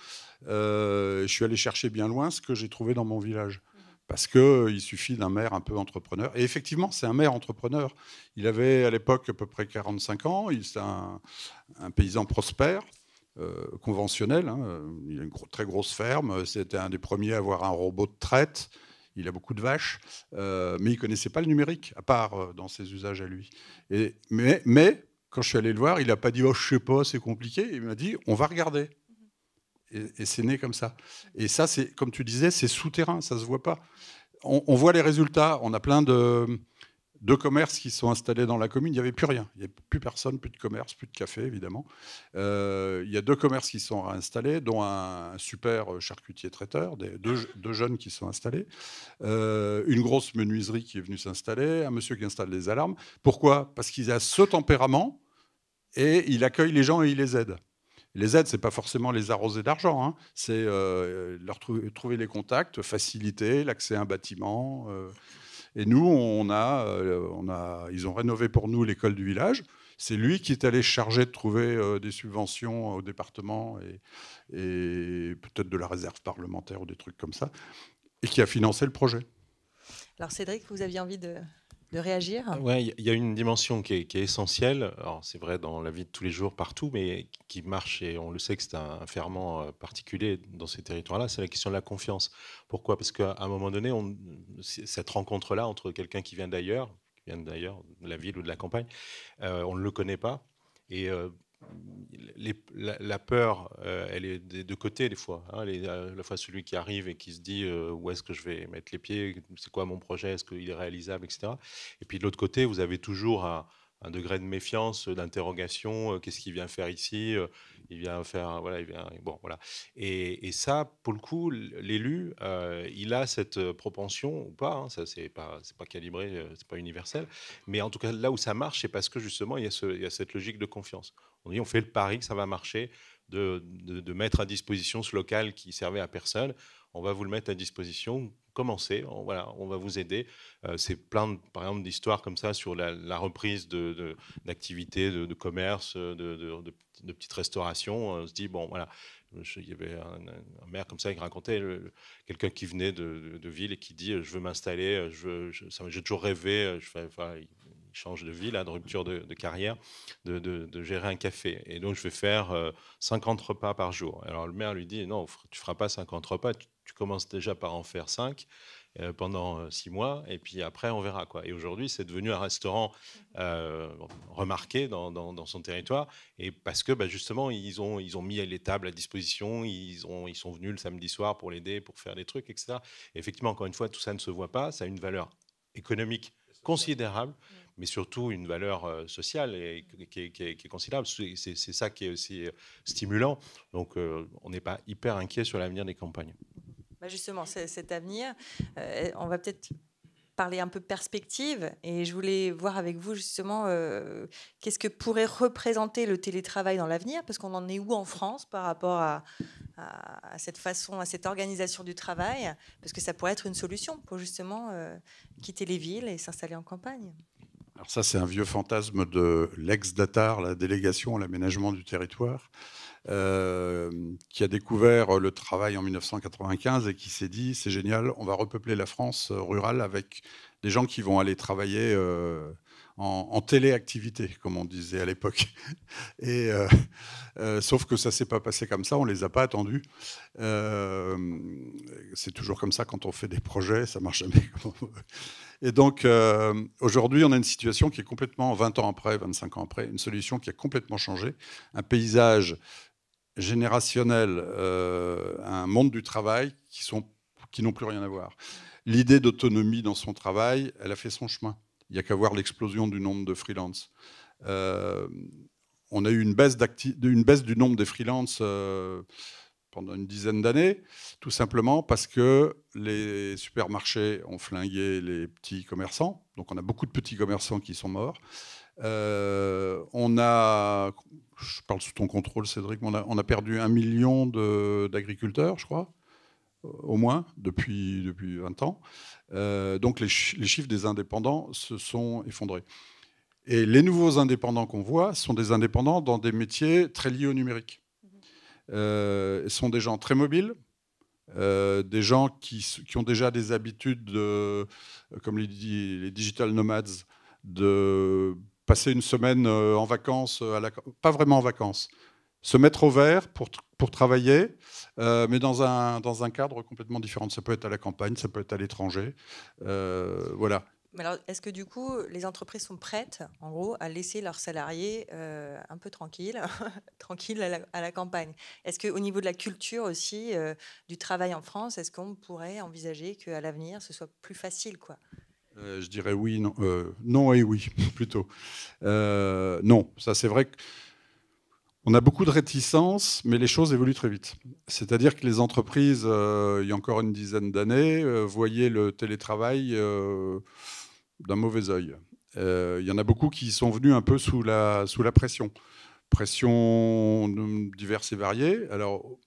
je suis allé chercher bien loin ce que j'ai trouvé dans mon village. Parce qu'il suffit d'un maire un peu entrepreneur. Et effectivement, c'est un maire entrepreneur. Il avait à l'époque à peu près 45 ans. C'est un paysan prospère, conventionnel. Hein. Il a une très grosse ferme. C'était un des premiers à avoir un robot de traite. Il a beaucoup de vaches. Mais il ne connaissait pas le numérique, à part dans ses usages à lui. Mais quand je suis allé le voir, il n'a pas dit « Oh, je ne sais pas, c'est compliqué ». Il m'a dit « On va regarder ». Et c'est né comme ça. Et ça, c'est, comme tu disais, c'est souterrain, ça ne se voit pas. On voit les résultats. On a plein de commerces qui sont installés dans la commune. Il n'y avait plus rien. Il n'y avait plus personne, plus de commerce, plus de café, évidemment. Il y a 2 commerces qui sont installés, dont un super charcutier traiteur, deux jeunes qui sont installés, une grosse menuiserie qui est venue s'installer, un monsieur qui installe des alarmes. Pourquoi ? Parce qu'il a ce tempérament et il accueille les gens et il les aide. Les aides, ce n'est pas forcément les arroser d'argent, hein. C'est leur trouver les contacts, faciliter l'accès à un bâtiment. Et nous, ils ont rénové pour nous l'école du village. C'est lui qui est allé charger de trouver des subventions au département et peut-être de la réserve parlementaire ou des trucs comme ça, et qui a financé le projet. Alors Cédric, vous aviez envie de réagir ? Oui, il y a une dimension qui est essentielle. Alors, c'est vrai dans la vie de tous les jours, partout, mais qui marche, et on le sait que c'est un ferment particulier dans ces territoires-là, c'est la question de la confiance. Pourquoi ? Parce qu'à un moment donné, cette rencontre-là entre quelqu'un qui vient d'ailleurs, de la ville ou de la campagne, on ne le connaît pas. Et la peur, elle est des deux côtés des fois. Hein. Elle est à la fois celui qui arrive et qui se dit où est-ce que je vais mettre les pieds, c'est quoi mon projet, est-ce qu'il est réalisable, etc. Et puis de l'autre côté, vous avez toujours un degré de méfiance, d'interrogation. Qu'est-ce qu'il vient faire ici ? Il vient faire, voilà, bon, voilà. Et ça, pour le coup, l'élu, il a cette propension ou pas. Hein, ça, c'est pas calibré, c'est pas universel. Mais en tout cas, là où ça marche, c'est parce que justement, il y a cette logique de confiance. On fait le pari que ça va marcher, de mettre à disposition ce local qui servait à personne. On va vous le mettre à disposition. Commencez, on va vous aider. C'est plein, par exemple, d'histoires comme ça sur la reprise d'activités, de commerce, de petites restaurations. On se dit, bon, voilà, il y avait un maire comme ça qui racontait quelqu'un qui venait de ville et qui dit, je veux m'installer, j'ai toujours rêvé, il change de vie, là, de rupture de carrière, de gérer un café. Et donc, je vais faire 50 repas par jour. Alors, le maire lui dit, non, tu ne feras pas 50 repas, tu commences déjà par en faire 5 pendant 6 mois, et puis après, on verra, quoi. Et aujourd'hui, c'est devenu un restaurant remarqué dans son territoire, et parce que justement, ils ont mis les tables à disposition, ils sont venus le samedi soir pour l'aider, pour faire des trucs, etc. Et effectivement, encore une fois, tout ça ne se voit pas, ça a une valeur économique considérable, mais surtout une valeur sociale et qui est considérable. C'est ça qui est aussi stimulant. Donc, on n'est pas hyper inquiet sur l'avenir des campagnes. Justement, cet avenir, on va peut-être parler un peu perspective, et je voulais voir avec vous justement qu'est-ce que pourrait représenter le télétravail dans l'avenir, parce qu'on en est où en France par rapport à à cette façon, à cette organisation du travail, parce que ça pourrait être une solution pour justement quitter les villes et s'installer en campagne. Alors ça, c'est un vieux fantasme de l'ex-DATAR, la délégation à l'aménagement du territoire, qui a découvert le travail en 1995 et qui s'est dit, c'est génial, on va repeupler la France rurale avec des gens qui vont aller travailler en téléactivité, comme on disait à l'époque. Et sauf que ça ne s'est pas passé comme ça, on ne les a pas attendus. C'est toujours comme ça quand on fait des projets, ça ne marche jamais comme on veut. Et donc, aujourd'hui, on a une situation qui est complètement, 20 ans après, 25 ans après, une solution qui a complètement changé. Un paysage générationnel, un monde du travail qui n'ont plus rien à voir. L'idée d'autonomie dans son travail, elle a fait son chemin. Il n'y a qu'à voir l'explosion du nombre de freelance. On a eu une baisse du nombre des freelance pendant une dizaine d'années, tout simplement parce que les supermarchés ont flingué les petits commerçants. Donc on a beaucoup de petits commerçants qui sont morts. On a, je parle sous ton contrôle, Cédric, on a perdu 1 million d'agriculteurs, je crois, au moins, depuis 20 ans. Donc les chiffres des indépendants se sont effondrés. Et les nouveaux indépendants qu'on voit sont des indépendants dans des métiers très liés au numérique. Sont des gens très mobiles, des gens qui ont déjà des habitudes, comme les digital nomades, de passer une semaine en vacances, pas vraiment en vacances, se mettre au vert pour travailler, mais dans un cadre complètement différent. Ça peut être à la campagne, ça peut être à l'étranger. Voilà. Mais alors, est-ce que du coup, les entreprises sont prêtes, en gros, à laisser leurs salariés un peu tranquilles, tranquilles à la campagne? Est-ce qu'au niveau de la culture aussi, du travail en France, est-ce qu'on pourrait envisager qu'à l'avenir, ce soit plus facile, quoi? Je dirais oui, non, non et oui, plutôt. Non, ça c'est vrai qu'on a beaucoup de réticences, mais les choses évoluent très vite. C'est-à-dire que les entreprises, il y a encore une dizaine d'années, voyaient le télétravail d'un mauvais œil. Il y en a beaucoup qui sont venus un peu sous la pression diverses et variées. Alors,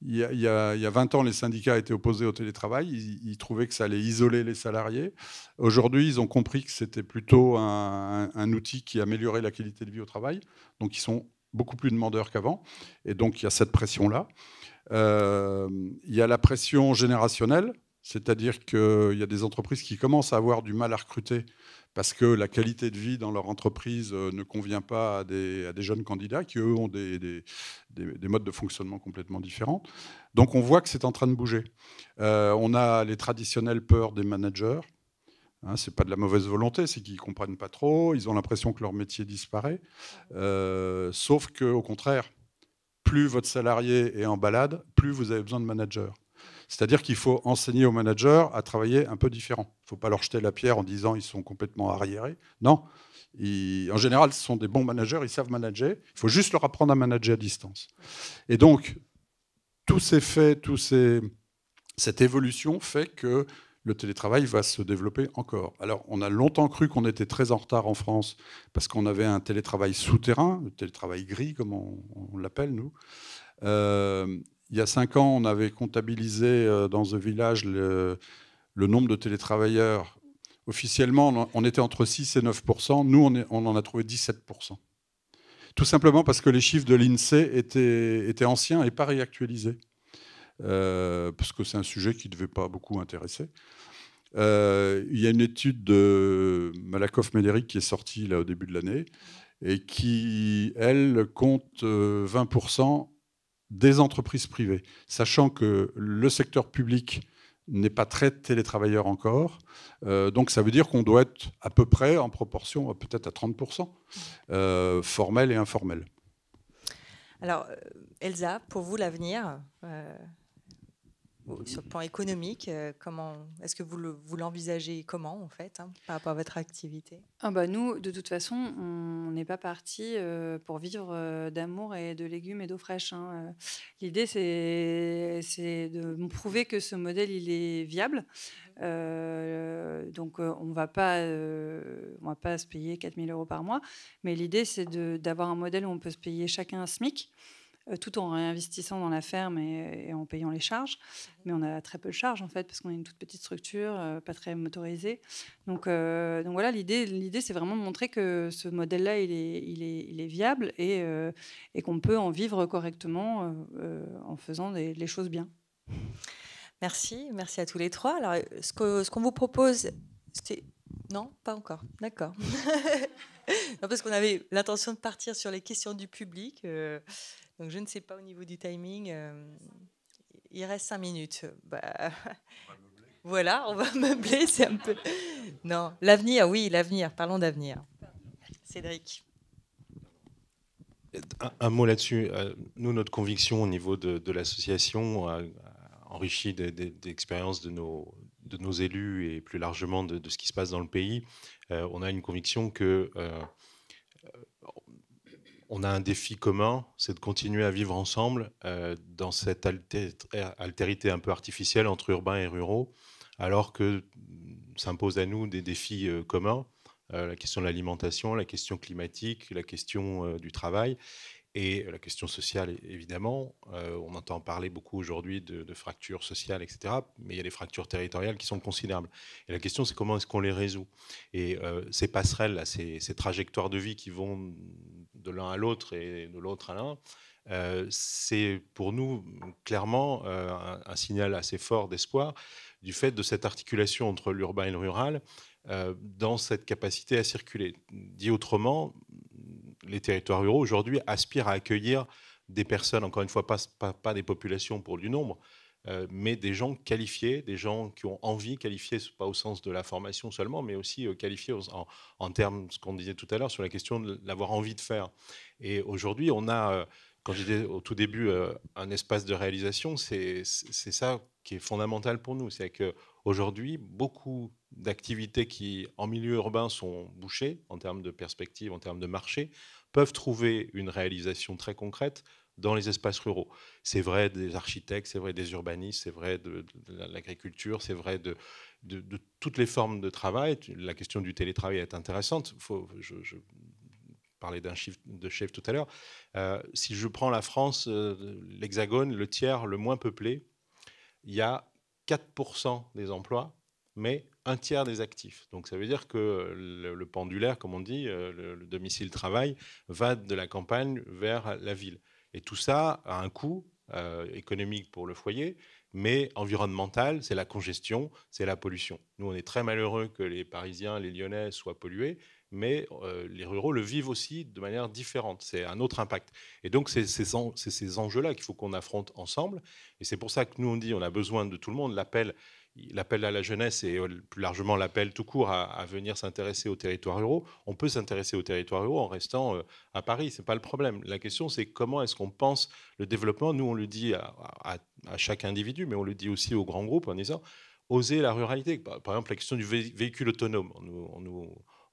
il y a 20 ans, les syndicats étaient opposés au télétravail. Ils trouvaient que ça allait isoler les salariés. Aujourd'hui, ils ont compris que c'était plutôt un outil qui améliorait la qualité de vie au travail. Donc, ils sont beaucoup plus demandeurs qu'avant. Et donc, il y a cette pression-là. Il y a la pression générationnelle, c'est-à-dire qu'il y a des entreprises qui commencent à avoir du mal à recruter parce que la qualité de vie dans leur entreprise ne convient pas à des jeunes candidats qui, eux, ont des modes de fonctionnement complètement différents. Donc on voit que c'est en train de bouger. On a les traditionnelles peurs des managers. Hein, ce n'est pas de la mauvaise volonté, c'est qu'ils ne comprennent pas trop, ils ont l'impression que leur métier disparaît. Sauf qu'au contraire, plus votre salarié est en balade, plus vous avez besoin de managers. C'est-à-dire qu'il faut enseigner aux managers à travailler un peu différent. Il ne faut pas leur jeter la pierre en disant qu'ils sont complètement arriérés. Non. En général, ce sont des bons managers, ils savent manager. Il faut juste leur apprendre à manager à distance. Et donc, tous ces faits, cette évolution fait que le télétravail va se développer encore. Alors, on a longtemps cru qu'on était très en retard en France parce qu'on avait un télétravail souterrain, le télétravail gris, comme on l'appelle, nous. Il y a 5 ans, on avait comptabilisé dans The Village le nombre de télétravailleurs. Officiellement, on était entre 6 et 9%. Nous, on en a trouvé 17%. Tout simplement parce que les chiffres de l'INSEE étaient anciens et pas réactualisés. Parce que c'est un sujet qui ne devait pas beaucoup intéresser. Il y a une étude de Malakoff-Médéric qui est sortie là, au début de l'année et qui, elle, compte 20% des entreprises privées, sachant que le secteur public n'est pas très télétravailleur encore. Donc ça veut dire qu'on doit être à peu près en proportion, peut-être à 30%, formel et informel. Alors, Elsa, pour vous, l'avenir, sur le plan économique, est-ce que vous l'envisagez comment, en fait, par rapport à votre activité? Nous, de toute façon, on n'est pas parti pour vivre d'amour et de légumes et d'eau fraîche. L'idée, c'est de prouver que ce modèle, il est viable. Donc, on va pas se payer 4 000 € par mois. Mais l'idée, c'est d'avoir un modèle où on peut se payer chacun un SMIC. tout en réinvestissant dans la ferme et en payant les charges. Mais on a très peu de charges, en fait, parce qu'on est une toute petite structure, pas très motorisée. Donc voilà, l'idée, c'est vraiment de montrer que ce modèle-là, il est viable et qu'on peut en vivre correctement en faisant les choses bien. Merci à tous les trois. Alors, ce qu'on vous propose, c'était... Non, pas encore. D'accord. Non, parce qu'on avait l'intention de partir sur les questions du public. Donc, je ne sais pas au niveau du timing. Il reste 5 minutes. Voilà, on va meubler. C'est un peu... Non, l'avenir, oui, l'avenir. Parlons d'avenir. Cédric. Un mot là-dessus. Nous, notre conviction au niveau de l'association, enrichie d'expériences de nos élus et plus largement de ce qui se passe dans le pays, on a une conviction que on a un défi commun, c'est de continuer à vivre ensemble dans cette altérité un peu artificielle entre urbains et ruraux, alors que s'imposent à nous des défis communs, la question de l'alimentation, la question climatique, la question du travail. Et la question sociale, évidemment, on entend parler beaucoup aujourd'hui de fractures sociales, etc. Mais il y a des fractures territoriales qui sont considérables. Et la question, c'est comment est-ce qu'on les résout. Et ces passerelles, là, ces trajectoires de vie qui vont de l'un à l'autre et de l'autre à l'un, c'est pour nous clairement un signal assez fort d'espoir du fait de cette articulation entre l'urbain et le rural dans cette capacité à circuler. Dit autrement, les territoires ruraux aujourd'hui aspirent à accueillir des personnes, encore une fois, pas des populations pour du nombre, mais des gens qualifiés, des gens qui ont envie, qualifiés, pas au sens de la formation seulement, mais aussi qualifiés en termes, ce qu'on disait tout à l'heure, sur la question de l'avoir envie de faire. Et aujourd'hui, on a, quand je disais au tout début, un espace de réalisation, c'est ça qui est fondamental pour nous. C'est qu'aujourd'hui, beaucoup d'activités qui, en milieu urbain, sont bouchées en termes de perspective, en termes de marché, peuvent trouver une réalisation très concrète dans les espaces ruraux. C'est vrai des architectes, c'est vrai des urbanistes, c'est vrai de l'agriculture, c'est vrai de toutes les formes de travail. La question du télétravail est intéressante. Je parlais d'un chiffre de chef tout à l'heure. Si je prends la France, l'Hexagone, le tiers le moins peuplé, il y a 4% des emplois, mais un tiers des actifs. Donc ça veut dire que le pendulaire, comme on dit, le domicile-travail, va de la campagne vers la ville. Et tout ça a un coût économique pour le foyer, mais environnemental, c'est la congestion, c'est la pollution. Nous, on est très malheureux que les Parisiens, les Lyonnais soient pollués, mais les ruraux le vivent aussi de manière différente. C'est un autre impact. Et donc, c'est ces enjeux-là qu'il faut qu'on affronte ensemble. Et c'est pour ça que nous, on dit on a besoin de tout le monde. L'appel à la jeunesse et plus largement l'appel tout court à venir s'intéresser aux territoires ruraux. On peut s'intéresser aux territoires ruraux en restant à Paris, ce n'est pas le problème. La question, c'est comment est-ce qu'on pense le développement. Nous, on le dit à chaque individu, mais on le dit aussi aux grands groupes en disant oser la ruralité. Par exemple, la question du véhicule autonome.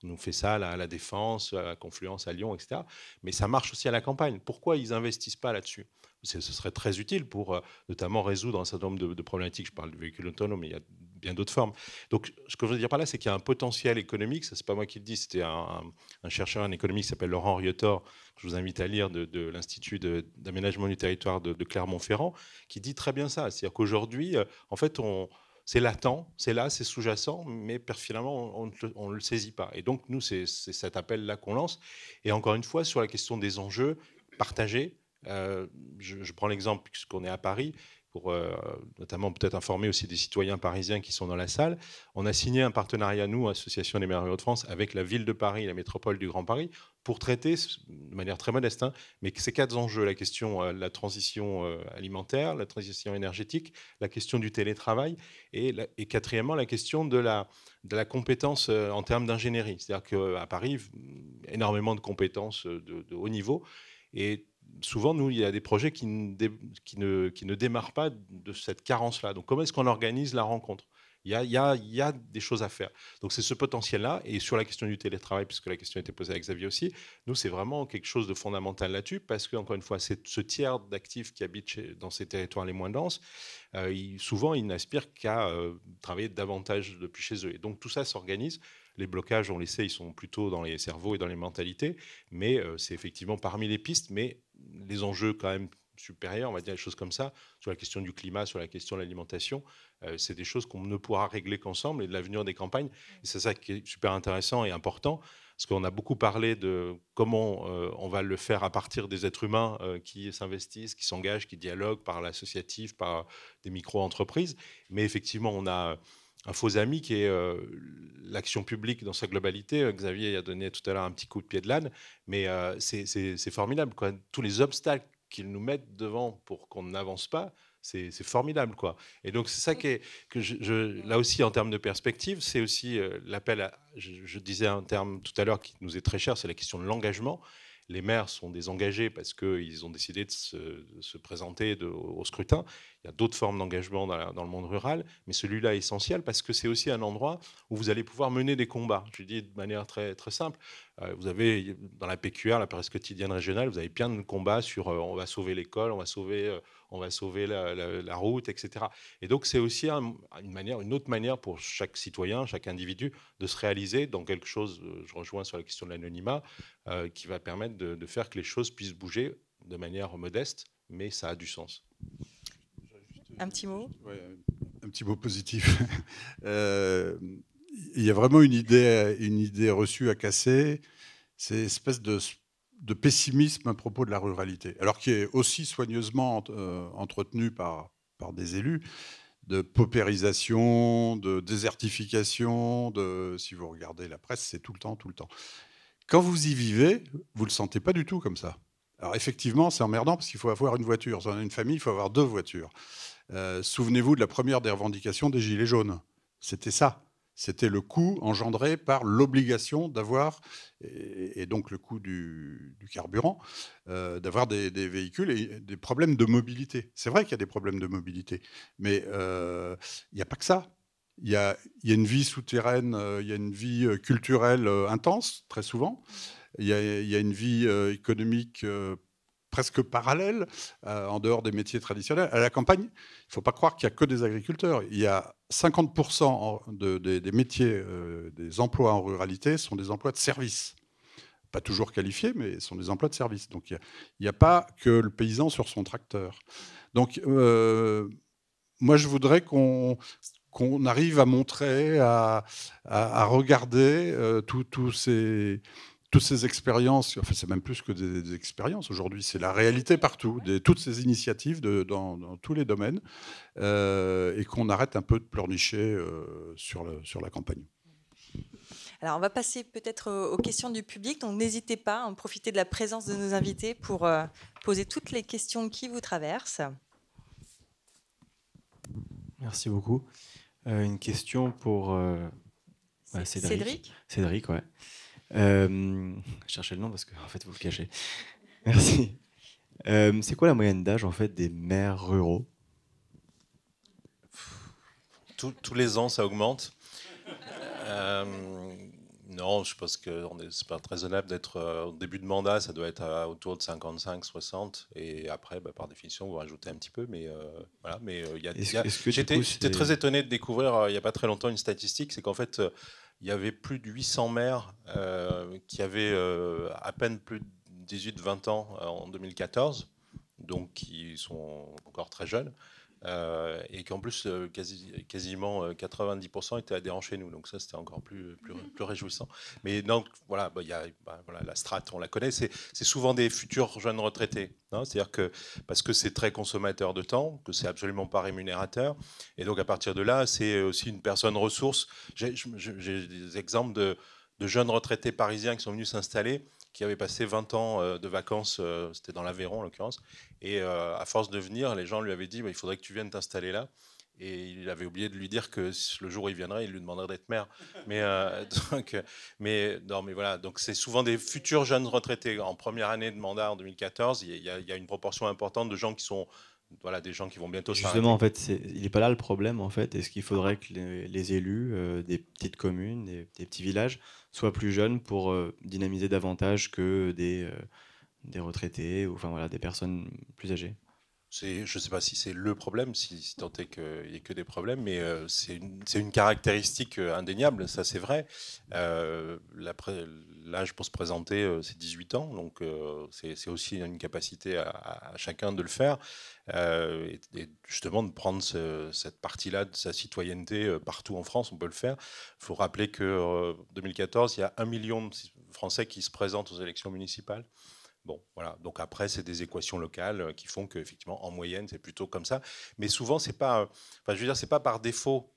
On nous fait ça à la Défense, à Confluence, à Lyon, etc. Mais ça marche aussi à la campagne. Pourquoi ils n'investissent pas là-dessus ? Ce serait très utile pour notamment résoudre un certain nombre de problématiques. Je parle du véhicule autonome, mais il y a bien d'autres formes. Donc, ce que je veux dire par là, c'est qu'il y a un potentiel économique. Ça, c'est pas moi qui le dis, c'était un chercheur, un économiste qui s'appelle Laurent Riotor, que je vous invite à lire, de l'Institut d'aménagement du territoire de Clermont-Ferrand, qui dit très bien ça. C'est-à-dire qu'aujourd'hui, en fait, c'est latent, c'est là, c'est sous-jacent, mais finalement, on ne le saisit pas. Et donc, nous, c'est cet appel-là qu'on lance. Et encore une fois, sur la question des enjeux partagés, je prends l'exemple, puisqu'on est à Paris, pour notamment peut-être informer aussi des citoyens parisiens qui sont dans la salle. On a signé un partenariat, nous, Association des maires ruraux de France, avec la ville de Paris, la métropole du Grand Paris, pour traiter, de manière très modeste, mais ces 4 enjeux, la question de la transition alimentaire, la transition énergétique, la question du télétravail, et quatrièmement, la question de la compétence en termes d'ingénierie. C'est-à-dire qu'à Paris, énormément de compétences de haut niveau, et souvent, nous, il y a des projets qui ne démarrent pas de cette carence-là. Donc, comment est-ce qu'on organise la rencontre ? Il y a des choses à faire. Donc, c'est ce potentiel-là. Et sur la question du télétravail, puisque la question a été posée à Xavier aussi, nous, c'est vraiment quelque chose de fondamental là-dessus, parce qu'encore une fois, c'est ce tiers d'actifs qui habitent dans ces territoires les moins denses. Souvent, ils n'aspirent qu'à travailler davantage depuis chez eux. Et donc, tout ça s'organise. Les blocages, on les sait, ils sont plutôt dans les cerveaux et dans les mentalités, mais c'est effectivement parmi les pistes, mais les enjeux quand même supérieure, on va dire des choses comme ça, sur la question du climat, sur la question de l'alimentation. C'est des choses qu'on ne pourra régler qu'ensemble et de l'avenir des campagnes. Et c'est ça qui est super intéressant et important, parce qu'on a beaucoup parlé de comment on va le faire à partir des êtres humains qui s'investissent, qui s'engagent, qui dialoguent par l'associatif, par des micro-entreprises. Mais effectivement, on a un faux ami qui est l'action publique dans sa globalité. Xavier a donné tout à l'heure un petit coup de pied de l'âne, mais c'est formidable, quoi. Tous les obstacles qu'ils nous mettent devant pour qu'on n'avance pas, c'est formidable, quoi. Et donc c'est ça là aussi en termes de perspective, c'est aussi l'appel à, je disais un terme tout à l'heure qui nous est très cher, c'est la question de l'engagement. Les maires sont désengagés parce qu'ils ont décidé de se présenter au scrutin. Il y a d'autres formes d'engagement dans le monde rural, mais celui-là est essentiel parce que c'est aussi un endroit où vous allez pouvoir mener des combats. Je dis de manière très, très simple. Vous avez dans la PQR, la presse quotidienne régionale, vous avez plein de combats sur on va sauver l'école, on va sauver la route, etc. Et donc c'est aussi une autre manière pour chaque citoyen, chaque individu de se réaliser dans quelque chose, je rejoins sur la question de l'anonymat, qui va permettre de faire que les choses puissent bouger de manière modeste, mais ça a du sens. Un petit mot. Ouais, un petit mot positif. Il y a vraiment une idée reçue à casser, c'est une espèce de pessimisme à propos de la ruralité, alors qui est aussi soigneusement entretenu par des élus, de paupérisation, de désertification, si vous regardez la presse, c'est tout le temps, tout le temps. Quand vous y vivez, vous ne le sentez pas du tout comme ça. Alors effectivement, c'est emmerdant parce qu'il faut avoir une voiture. Si on a une famille, il faut avoir 2 voitures. Souvenez-vous de la première des revendications des Gilets jaunes. C'était ça. C'était le coût engendré par l'obligation d'avoir, et donc le coût du carburant, d'avoir des véhicules et des problèmes de mobilité. C'est vrai qu'il y a des problèmes de mobilité, mais il n'y a pas que ça. Il y a une vie souterraine, il y a une vie culturelle intense, très souvent. Il y a une vie économique presque parallèle, en dehors des métiers traditionnels. À la campagne, il ne faut pas croire qu'il n'y a que des agriculteurs. Il y a 50% des métiers, des emplois en ruralité sont des emplois de service. Pas toujours qualifiés, mais sont des emplois de service. Donc il n'y a pas que le paysan sur son tracteur. Donc moi, je voudrais qu'on arrive à montrer, à regarder toutes ces expériences, enfin c'est même plus que des expériences aujourd'hui, c'est la réalité partout, toutes ces initiatives dans tous les domaines, et qu'on arrête un peu de pleurnicher sur la campagne. Alors, on va passer peut-être aux questions du public, donc n'hésitez pas à profiter de la présence de nos invités pour poser toutes les questions qui vous traversent. Merci beaucoup. Une question pour Cédric. Cédric, ouais. Je cherchais le nom parce que en fait vous le cachez. Merci. C'est quoi la moyenne d'âge en fait des maires ruraux? Tous les ans, ça augmente. Non, je pense que c'est pas très raisonnable d'être au début de mandat, ça doit être autour de 55, 60, et après, par définition, vous rajoutez un petit peu, mais voilà. Mais j'étais très étonné de découvrir il n'y a pas très longtemps une statistique, c'est qu'en fait, il y avait plus de 800 maires qui avaient à peine plus de 18-20 ans en 2014, donc qui sont encore très jeunes. Et qu'en plus, quasiment 90% étaient adhérents chez nous. Donc ça, c'était encore plus réjouissant. Mais donc, voilà, voilà, la strate, on la connaît. C'est souvent des futurs jeunes retraités. Hein, c'est-à-dire que, parce que c'est très consommateur de temps, que c'est absolument pas rémunérateur. Et donc, à partir de là, c'est aussi une personne ressource. J'ai des exemples de jeunes retraités parisiens qui sont venus s'installer, qui avait passé 20 ans de vacances, c'était dans l'Aveyron en l'occurrence, et à force de venir, les gens lui avaient dit il faudrait que tu viennes t'installer là, et il avait oublié de lui dire que le jour où il viendrait, il lui demanderait d'être maire. Mais voilà, donc c'est souvent des futurs jeunes retraités. En première année de mandat en 2014, il y a une proportion importante de gens qui sont des gens qui vont bientôt s'arrêter. Justement, en fait, il n'est pas là le problème. En fait, est-ce qu'il faudrait que les élus des petites communes, des petits villages, soient plus jeunes pour dynamiser davantage que des retraités ou des personnes plus âgées? Je ne sais pas si c'est le problème, si tant est qu'il n'y ait que des problèmes, mais c'est une caractéristique indéniable, ça c'est vrai. L'âge pour se présenter, c'est 18 ans, donc c'est aussi une capacité à chacun de le faire, et justement de prendre cette partie-là de sa citoyenneté partout en France, on peut le faire. Il faut rappeler qu'en 2014, il y a 1 million de Français qui se présentent aux élections municipales. Bon, voilà. Donc après, c'est des équations locales qui font qu'effectivement, en moyenne, c'est plutôt comme ça. Mais souvent, c'est pas, enfin, je veux dire, c'est pas par défaut.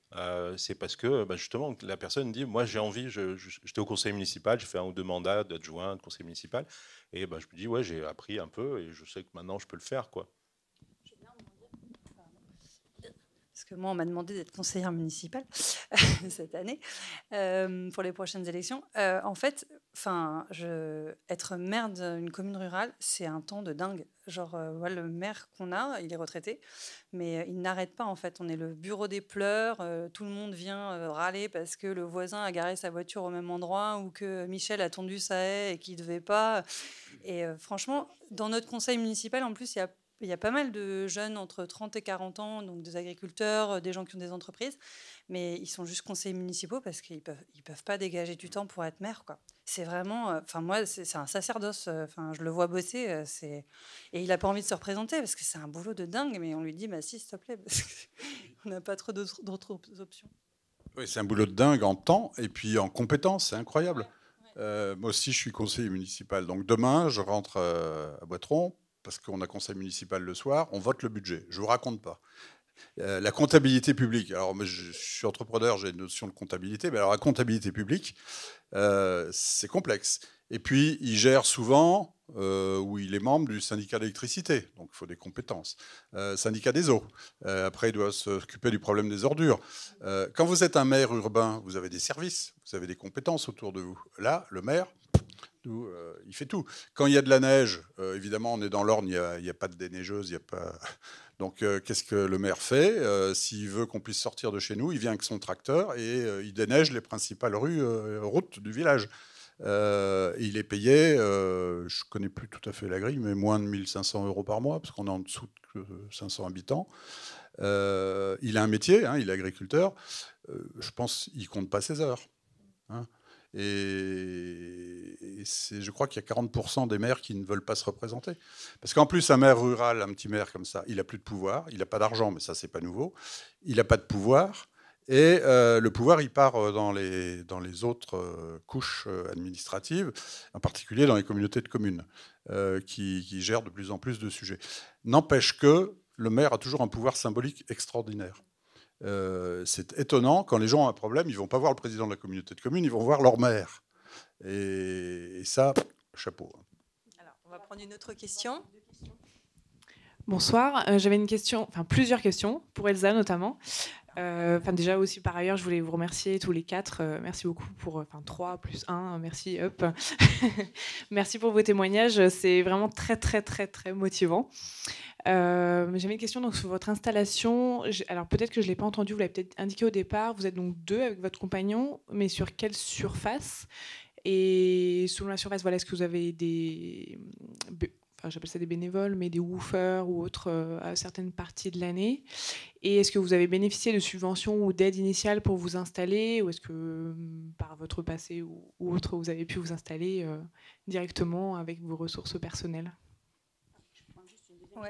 C'est parce que justement, la personne dit, moi, j'ai envie. J'étais au conseil municipal, j'ai fait 1 ou 2 mandats d'adjoint de conseil municipal, et je me dis, ouais, j'ai appris un peu, et je sais que maintenant, je peux le faire, quoi. Parce que moi, on m'a demandé d'être conseillère municipale cette année pour les prochaines élections. En fait, être maire d'une commune rurale, c'est un temps de dingue. Genre, le maire qu'on a, il est retraité, mais il n'arrête pas, en fait. On est le bureau des pleurs, tout le monde vient râler parce que le voisin a garé sa voiture au même endroit ou que Michel a tondu sa haie et qu'il ne devait pas. Et franchement, dans notre conseil municipal, en plus, il y a pas mal de jeunes entre 30 et 40 ans, donc des agriculteurs, des gens qui ont des entreprises, mais ils sont juste conseillers municipaux parce qu'ils peuvent pas dégager du temps pour être maire, quoi. C'est vraiment, moi, c'est un sacerdoce. Je le vois bosser, et il a pas envie de se représenter parce que c'est un boulot de dingue, mais on lui dit, si, s'il te plaît, parce qu'on n'a pas trop d'autres options. Oui, c'est un boulot de dingue en temps et puis en compétences, c'est incroyable. Moi aussi, je suis conseiller municipal, donc demain, je rentre à Boîtron, parce qu'on a conseil municipal le soir, on vote le budget. Je ne vous raconte pas. La comptabilité publique. Alors, moi, je suis entrepreneur, j'ai une notion de comptabilité, mais alors la comptabilité publique, c'est complexe. Et puis, il gère souvent, où il est membre du syndicat d'électricité, donc il faut des compétences. Syndicat des eaux. Après, il doit s'occuper du problème des ordures. Quand vous êtes un maire urbain, vous avez des services, vous avez des compétences autour de vous. Là, le maire, il fait tout. Quand il y a de la neige, évidemment, on est dans l'Orne, il n'y a pas de déneigeuse, il n'y a pas... Donc, qu'est-ce que le maire fait? S'il veut qu'on puisse sortir de chez nous, il vient avec son tracteur et il déneige les principales routes du village. Il est payé, je ne connais plus tout à fait la grille, mais moins de 1 500 € par mois, parce qu'on est en dessous de 500 habitants. Il a un métier, il est agriculteur. Je pense qu'il ne compte pas ses heures. Et je crois qu'il y a 40% des maires qui ne veulent pas se représenter. Parce qu'en plus, un maire rural, un petit maire comme ça, il n'a plus de pouvoir, il n'a pas d'argent, mais ça, c'est pas nouveau. Il n'a pas de pouvoir. Et le pouvoir, il part dans les autres couches administratives, en particulier dans les communautés de communes, qui gèrent de plus en plus de sujets. N'empêche que le maire a toujours un pouvoir symbolique extraordinaire. C'est étonnant, quand les gens ont un problème, ils ne vont pas voir le président de la communauté de communes, ils vont voir leur maire. Et ça, chapeau. Alors, on va prendre une autre question. Bonsoir, j'avais plusieurs questions, pour Elsa notamment. Déjà aussi par ailleurs, je voulais vous remercier tous les 4. Merci beaucoup pour 3 plus 1. Merci, hop. Merci pour vos témoignages. C'est vraiment très très très très motivant. J'avais une question donc sur votre installation. Alors peut-être que je l'ai pas entendu. Vous l'avez peut-être indiqué au départ. Vous êtes donc 2 avec votre compagnon, mais sur quelle surface? Et selon la surface, est-ce que vous avez des j'appelle ça des bénévoles, mais des woofers ou autres à certaines parties de l'année. Et est-ce que vous avez bénéficié de subventions ou d'aides initiales pour vous installer, ou est-ce que par votre passé ou autre, vous avez pu vous installer directement avec vos ressources personnelles? Ouais.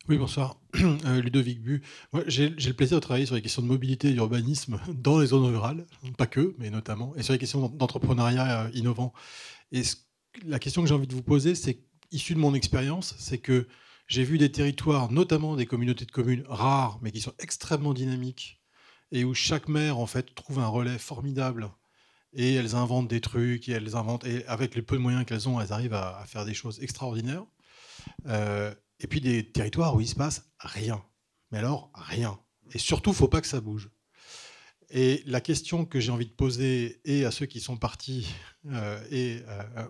Oui, bonsoir. Ludovic Bu. Moi, j'ai le plaisir de travailler sur les questions de mobilité et d'urbanisme dans les zones rurales, pas que, mais notamment, et sur les questions d'entrepreneuriat innovant. Et la question que j'ai envie de vous poser, c'est issue de mon expérience, c'est que j'ai vu des territoires, notamment des communautés de communes rares, mais qui sont extrêmement dynamiques, et où chaque maire, en fait, trouve un relais formidable, et elles inventent des trucs, et avec les peu de moyens qu'elles ont, elles arrivent à faire des choses extraordinaires. Et puis des territoires où il ne se passe rien. Mais alors, rien. Et surtout, il ne faut pas que ça bouge. Et la question que j'ai envie de poser, et à ceux qui sont partis, et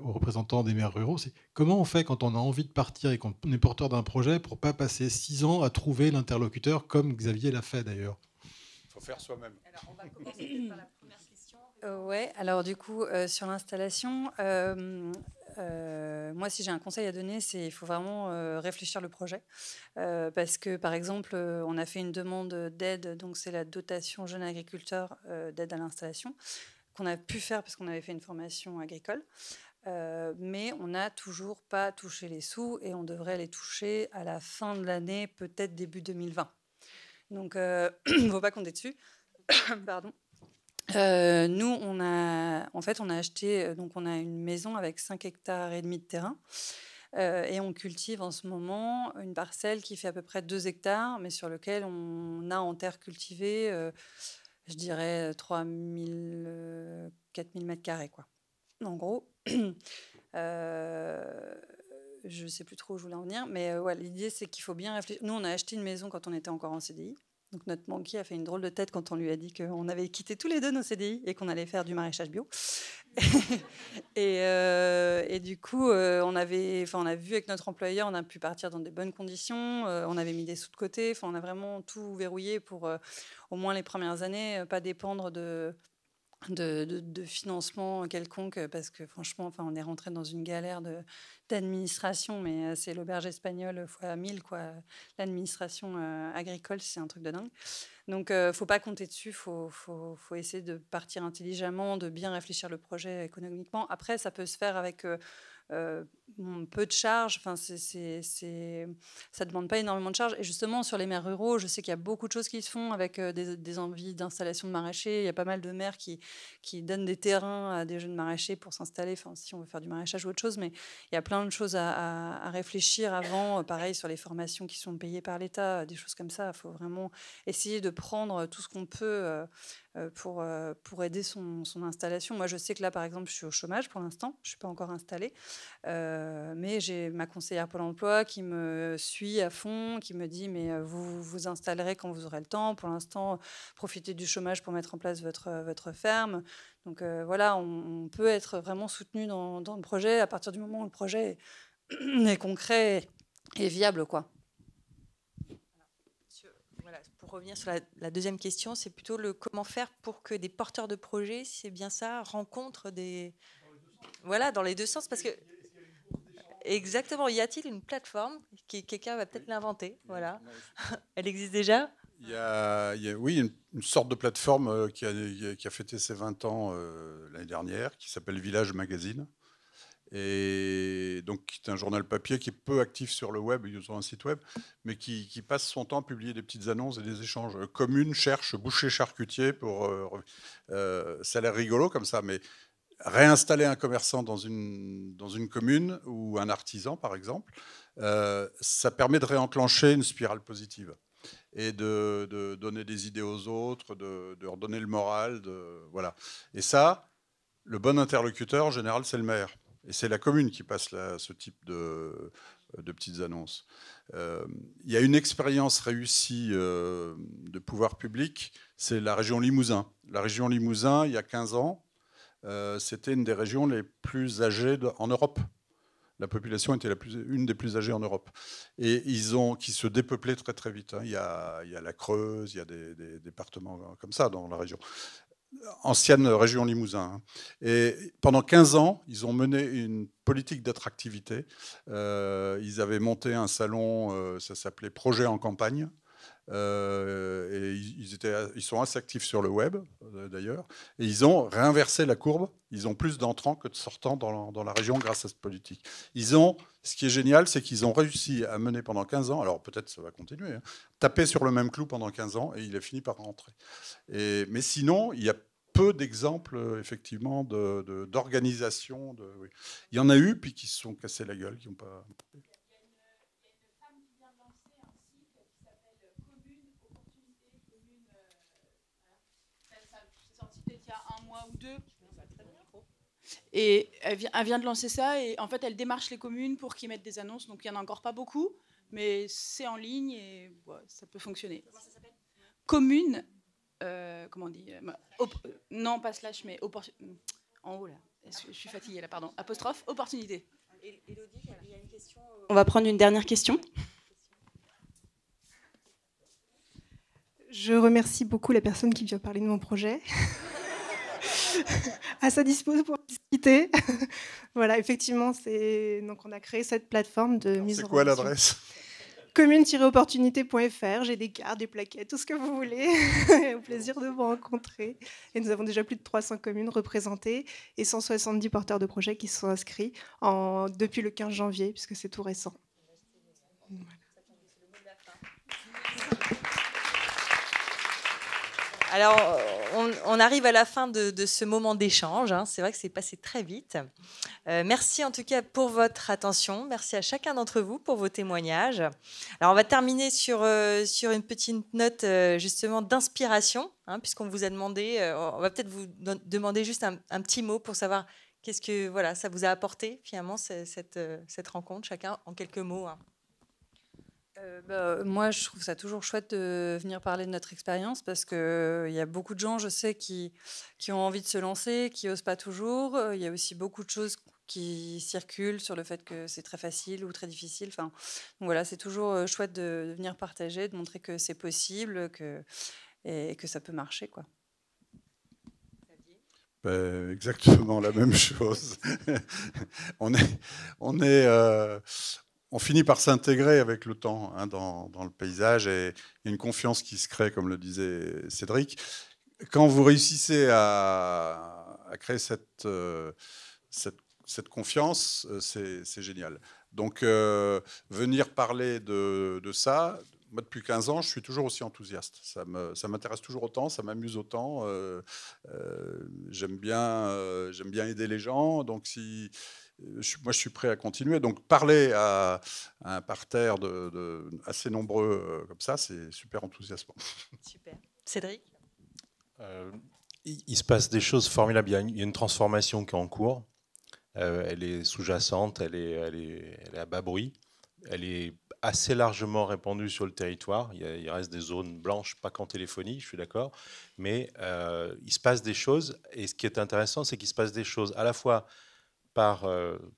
aux représentants des maires ruraux, c'est comment on fait quand on a envie de partir et qu'on est porteur d'un projet pour ne pas passer 6 ans à trouver l'interlocuteur, comme Xavier l'a fait d'ailleurs? Il faut faire soi-même. Alors, on va commencer par la première question. Ouais, alors du coup, sur l'installation, moi, si j'ai un conseil à donner, c'est qu'il faut vraiment réfléchir le projet. Parce que, par exemple, on a fait une demande d'aide, donc c'est la dotation jeune agriculteur d'aide à l'installation, qu'on a pu faire parce qu'on avait fait une formation agricole. Mais on n'a toujours pas touché les sous et on devrait les toucher à la fin de l'année, peut-être début 2020. Donc, il ne faut pas compter dessus. Pardon. Nous, on a acheté, donc on a une maison avec 5,5 hectares de terrain et on cultive en ce moment une parcelle qui fait à peu près 2 hectares, mais sur lequel on a en terre cultivée, je dirais 3000, 4000 mètres carrés, quoi. En gros, je ne sais plus trop où je voulais en venir, mais ouais, l'idée, c'est qu'il faut bien réfléchir. Nous, on a acheté une maison quand on était encore en CDI. Donc notre banquier a fait une drôle de tête quand on lui a dit qu'on avait quitté tous les deux nos CDI et qu'on allait faire du maraîchage bio. et du coup, on a vu avec notre employeur, on a pu partir dans des bonnes conditions, on avait mis des sous de côté, on a vraiment tout verrouillé pour au moins les premières années, pas dépendre de financement quelconque, parce que franchement, on est rentré dans une galère d'administration, mais c'est l'auberge espagnole fois 1000, quoi. L'administration agricole, c'est un truc de dingue. Donc, faut pas compter dessus, faut essayer de partir intelligemment, de bien réfléchir le projet économiquement. Après, ça peut se faire avec peu de charges, ça demande pas énormément de charges. Et justement, sur les maires ruraux, je sais qu'il y a beaucoup de choses qui se font avec des envies d'installation de maraîchers. Il y a pas mal de maires qui donnent des terrains à des jeunes maraîchers pour s'installer, si on veut faire du maraîchage ou autre chose. Mais il y a plein de choses à réfléchir avant. Pareil, sur les formations qui sont payées par l'État, des choses comme ça. Il faut vraiment essayer de prendre tout ce qu'on peut pour aider son installation. Moi, je sais que là, par exemple, je suis au chômage pour l'instant. Je ne suis pas encore installée. Mais j'ai ma conseillère Pôle emploi qui me suit à fond, qui me dit mais vous vous installerez quand vous aurez le temps. Pour l'instant, profitez du chômage pour mettre en place votre ferme. Donc voilà, on peut être vraiment soutenu dans le projet à partir du moment où le projet est concret et viable, quoi. Pour revenir sur la deuxième question, c'est plutôt le comment faire pour que des porteurs de projets, c'est bien ça, rencontrent des... Voilà, dans les deux sens, parce que... Exactement, y a-t-il une plateforme quelqu'un va peut-être l'inventer, voilà. Elle existe déjà? Oui, une sorte de plateforme qui a fêté ses 20 ans l'année dernière, qui s'appelle Village Magazine. Et donc, c'est un journal papier qui est peu actif sur le web, sur un site web, mais qui passe son temps à publier des petites annonces et des échanges. Commune cherche boucher charcutier pour... ça a l'air rigolo comme ça, mais réinstaller un commerçant dans une commune ou un artisan, par exemple, ça permet de réenclencher une spirale positive et de donner des idées aux autres, de redonner le moral. Voilà. Et ça, le bon interlocuteur, en général, c'est le maire. Et c'est la commune qui passe ce type de petites annonces. Il y a une expérience réussie de pouvoir public, c'est la région Limousin. La région Limousin, il y a 15 ans, c'était une des régions les plus âgées en Europe. La population était une des plus âgées en Europe. Et qui se dépeuplaient très très vite. Il y a la Creuse, il y a des départements comme ça dans la région. Ancienne région Limousin. Et pendant 15 ans, ils ont mené une politique d'attractivité. Ils avaient monté un salon, ça s'appelait Projet en campagne. Et ils sont assez actifs sur le web, d'ailleurs. Et ils ont réinversé la courbe. Ils ont plus d'entrants que de sortants dans la région grâce à cette politique. Ce qui est génial, c'est qu'ils ont réussi à mener pendant 15 ans, alors peut-être ça va continuer, taper sur le même clou pendant 15 ans, et il a fini par rentrer. Mais sinon, il y a peu d'exemples, effectivement, d'organisation. Oui. Il y en a eu, puis qui se sont cassés la gueule, qui n'ont pas... Et elle vient de lancer ça et en fait elle démarche les communes pour qu'ils mettent des annonces, donc il n'y en a encore pas beaucoup, mais c'est en ligne et ça peut fonctionner. Comment ça s'appelle? Commune, comment on dit non pas slash mais en haut là, je suis fatiguée là, pardon, apostrophe, opportunité. Élodie, il y a une question. On va prendre une dernière question. Je remercie beaucoup la personne qui vient parler de mon projet. à sa disposition pour discuter. Voilà, effectivement, donc on a créé cette plateforme de mise en relation. C'est quoi l'adresse ? commune-opportunité.fr. J'ai des cartes, des plaquettes, tout ce que vous voulez. Au plaisir de vous rencontrer. Et nous avons déjà plus de 300 communes représentées et 170 porteurs de projets qui se sont inscrits depuis le 15 janvier, puisque c'est tout récent. Voilà. Alors, on arrive à la fin de ce moment d'échange. Hein. C'est vrai que c'est passé très vite. Merci en tout cas pour votre attention. Merci à chacun d'entre vous pour vos témoignages. Alors, on va terminer sur une petite note justement d'inspiration, hein, puisqu'on vous a demandé, on va peut-être vous demander juste un petit mot pour savoir qu'est-ce que voilà, ça vous a apporté finalement cette rencontre, chacun en quelques mots. Hein. Moi, je trouve ça toujours chouette de venir parler de notre expérience parce qu'il y a beaucoup de gens, je sais, qui ont envie de se lancer, qui n'osent pas toujours. Il y a aussi beaucoup de choses qui circulent sur le fait que c'est très facile ou très difficile. Enfin, donc voilà, c'est toujours chouette de venir partager, de montrer que c'est possible et que ça peut marcher, quoi. Exactement la même chose. On finit par s'intégrer avec le temps, hein, dans le paysage, et il y a une confiance qui se crée, comme le disait Cédric. Quand vous réussissez à créer cette confiance, c'est génial. Donc, venir parler de ça, moi, depuis 15 ans, je suis toujours aussi enthousiaste. Ça m'intéresse toujours autant, ça m'amuse autant. J'aime bien aider les gens. Donc, moi, je suis prêt à continuer. Donc, parler à un parterre assez nombreux comme ça, c'est super enthousiasmant. Super. Cédric ? Il se passe des choses formidables. Il y a une transformation qui est en cours. Elle est sous-jacente, elle est à bas bruit. Elle est assez largement répandue sur le territoire. Il reste des zones blanches, pas qu'en téléphonie, je suis d'accord. Mais il se passe des choses. Et ce qui est intéressant, c'est qu'il se passe des choses à la fois par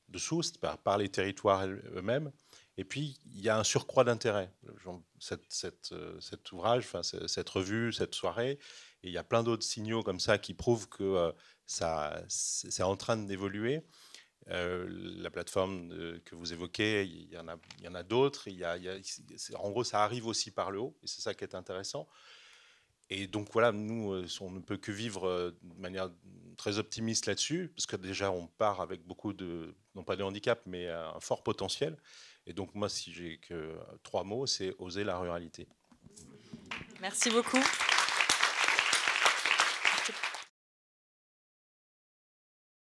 dessous, par les territoires eux-mêmes. Et puis, il y a un surcroît d'intérêt. Cet ouvrage, cette revue, cette soirée, et il y a plein d'autres signaux comme ça qui prouvent que c'est en train d'évoluer. La plateforme que vous évoquez, il y en a d'autres. En gros, ça arrive aussi par le haut, et c'est ça qui est intéressant. Et donc voilà, nous, on ne peut que vivre de manière très optimiste là-dessus, parce que déjà, on part avec beaucoup non pas de handicap, mais un fort potentiel. Et donc moi, si j'ai que 3 mots, c'est oser la ruralité. Merci beaucoup.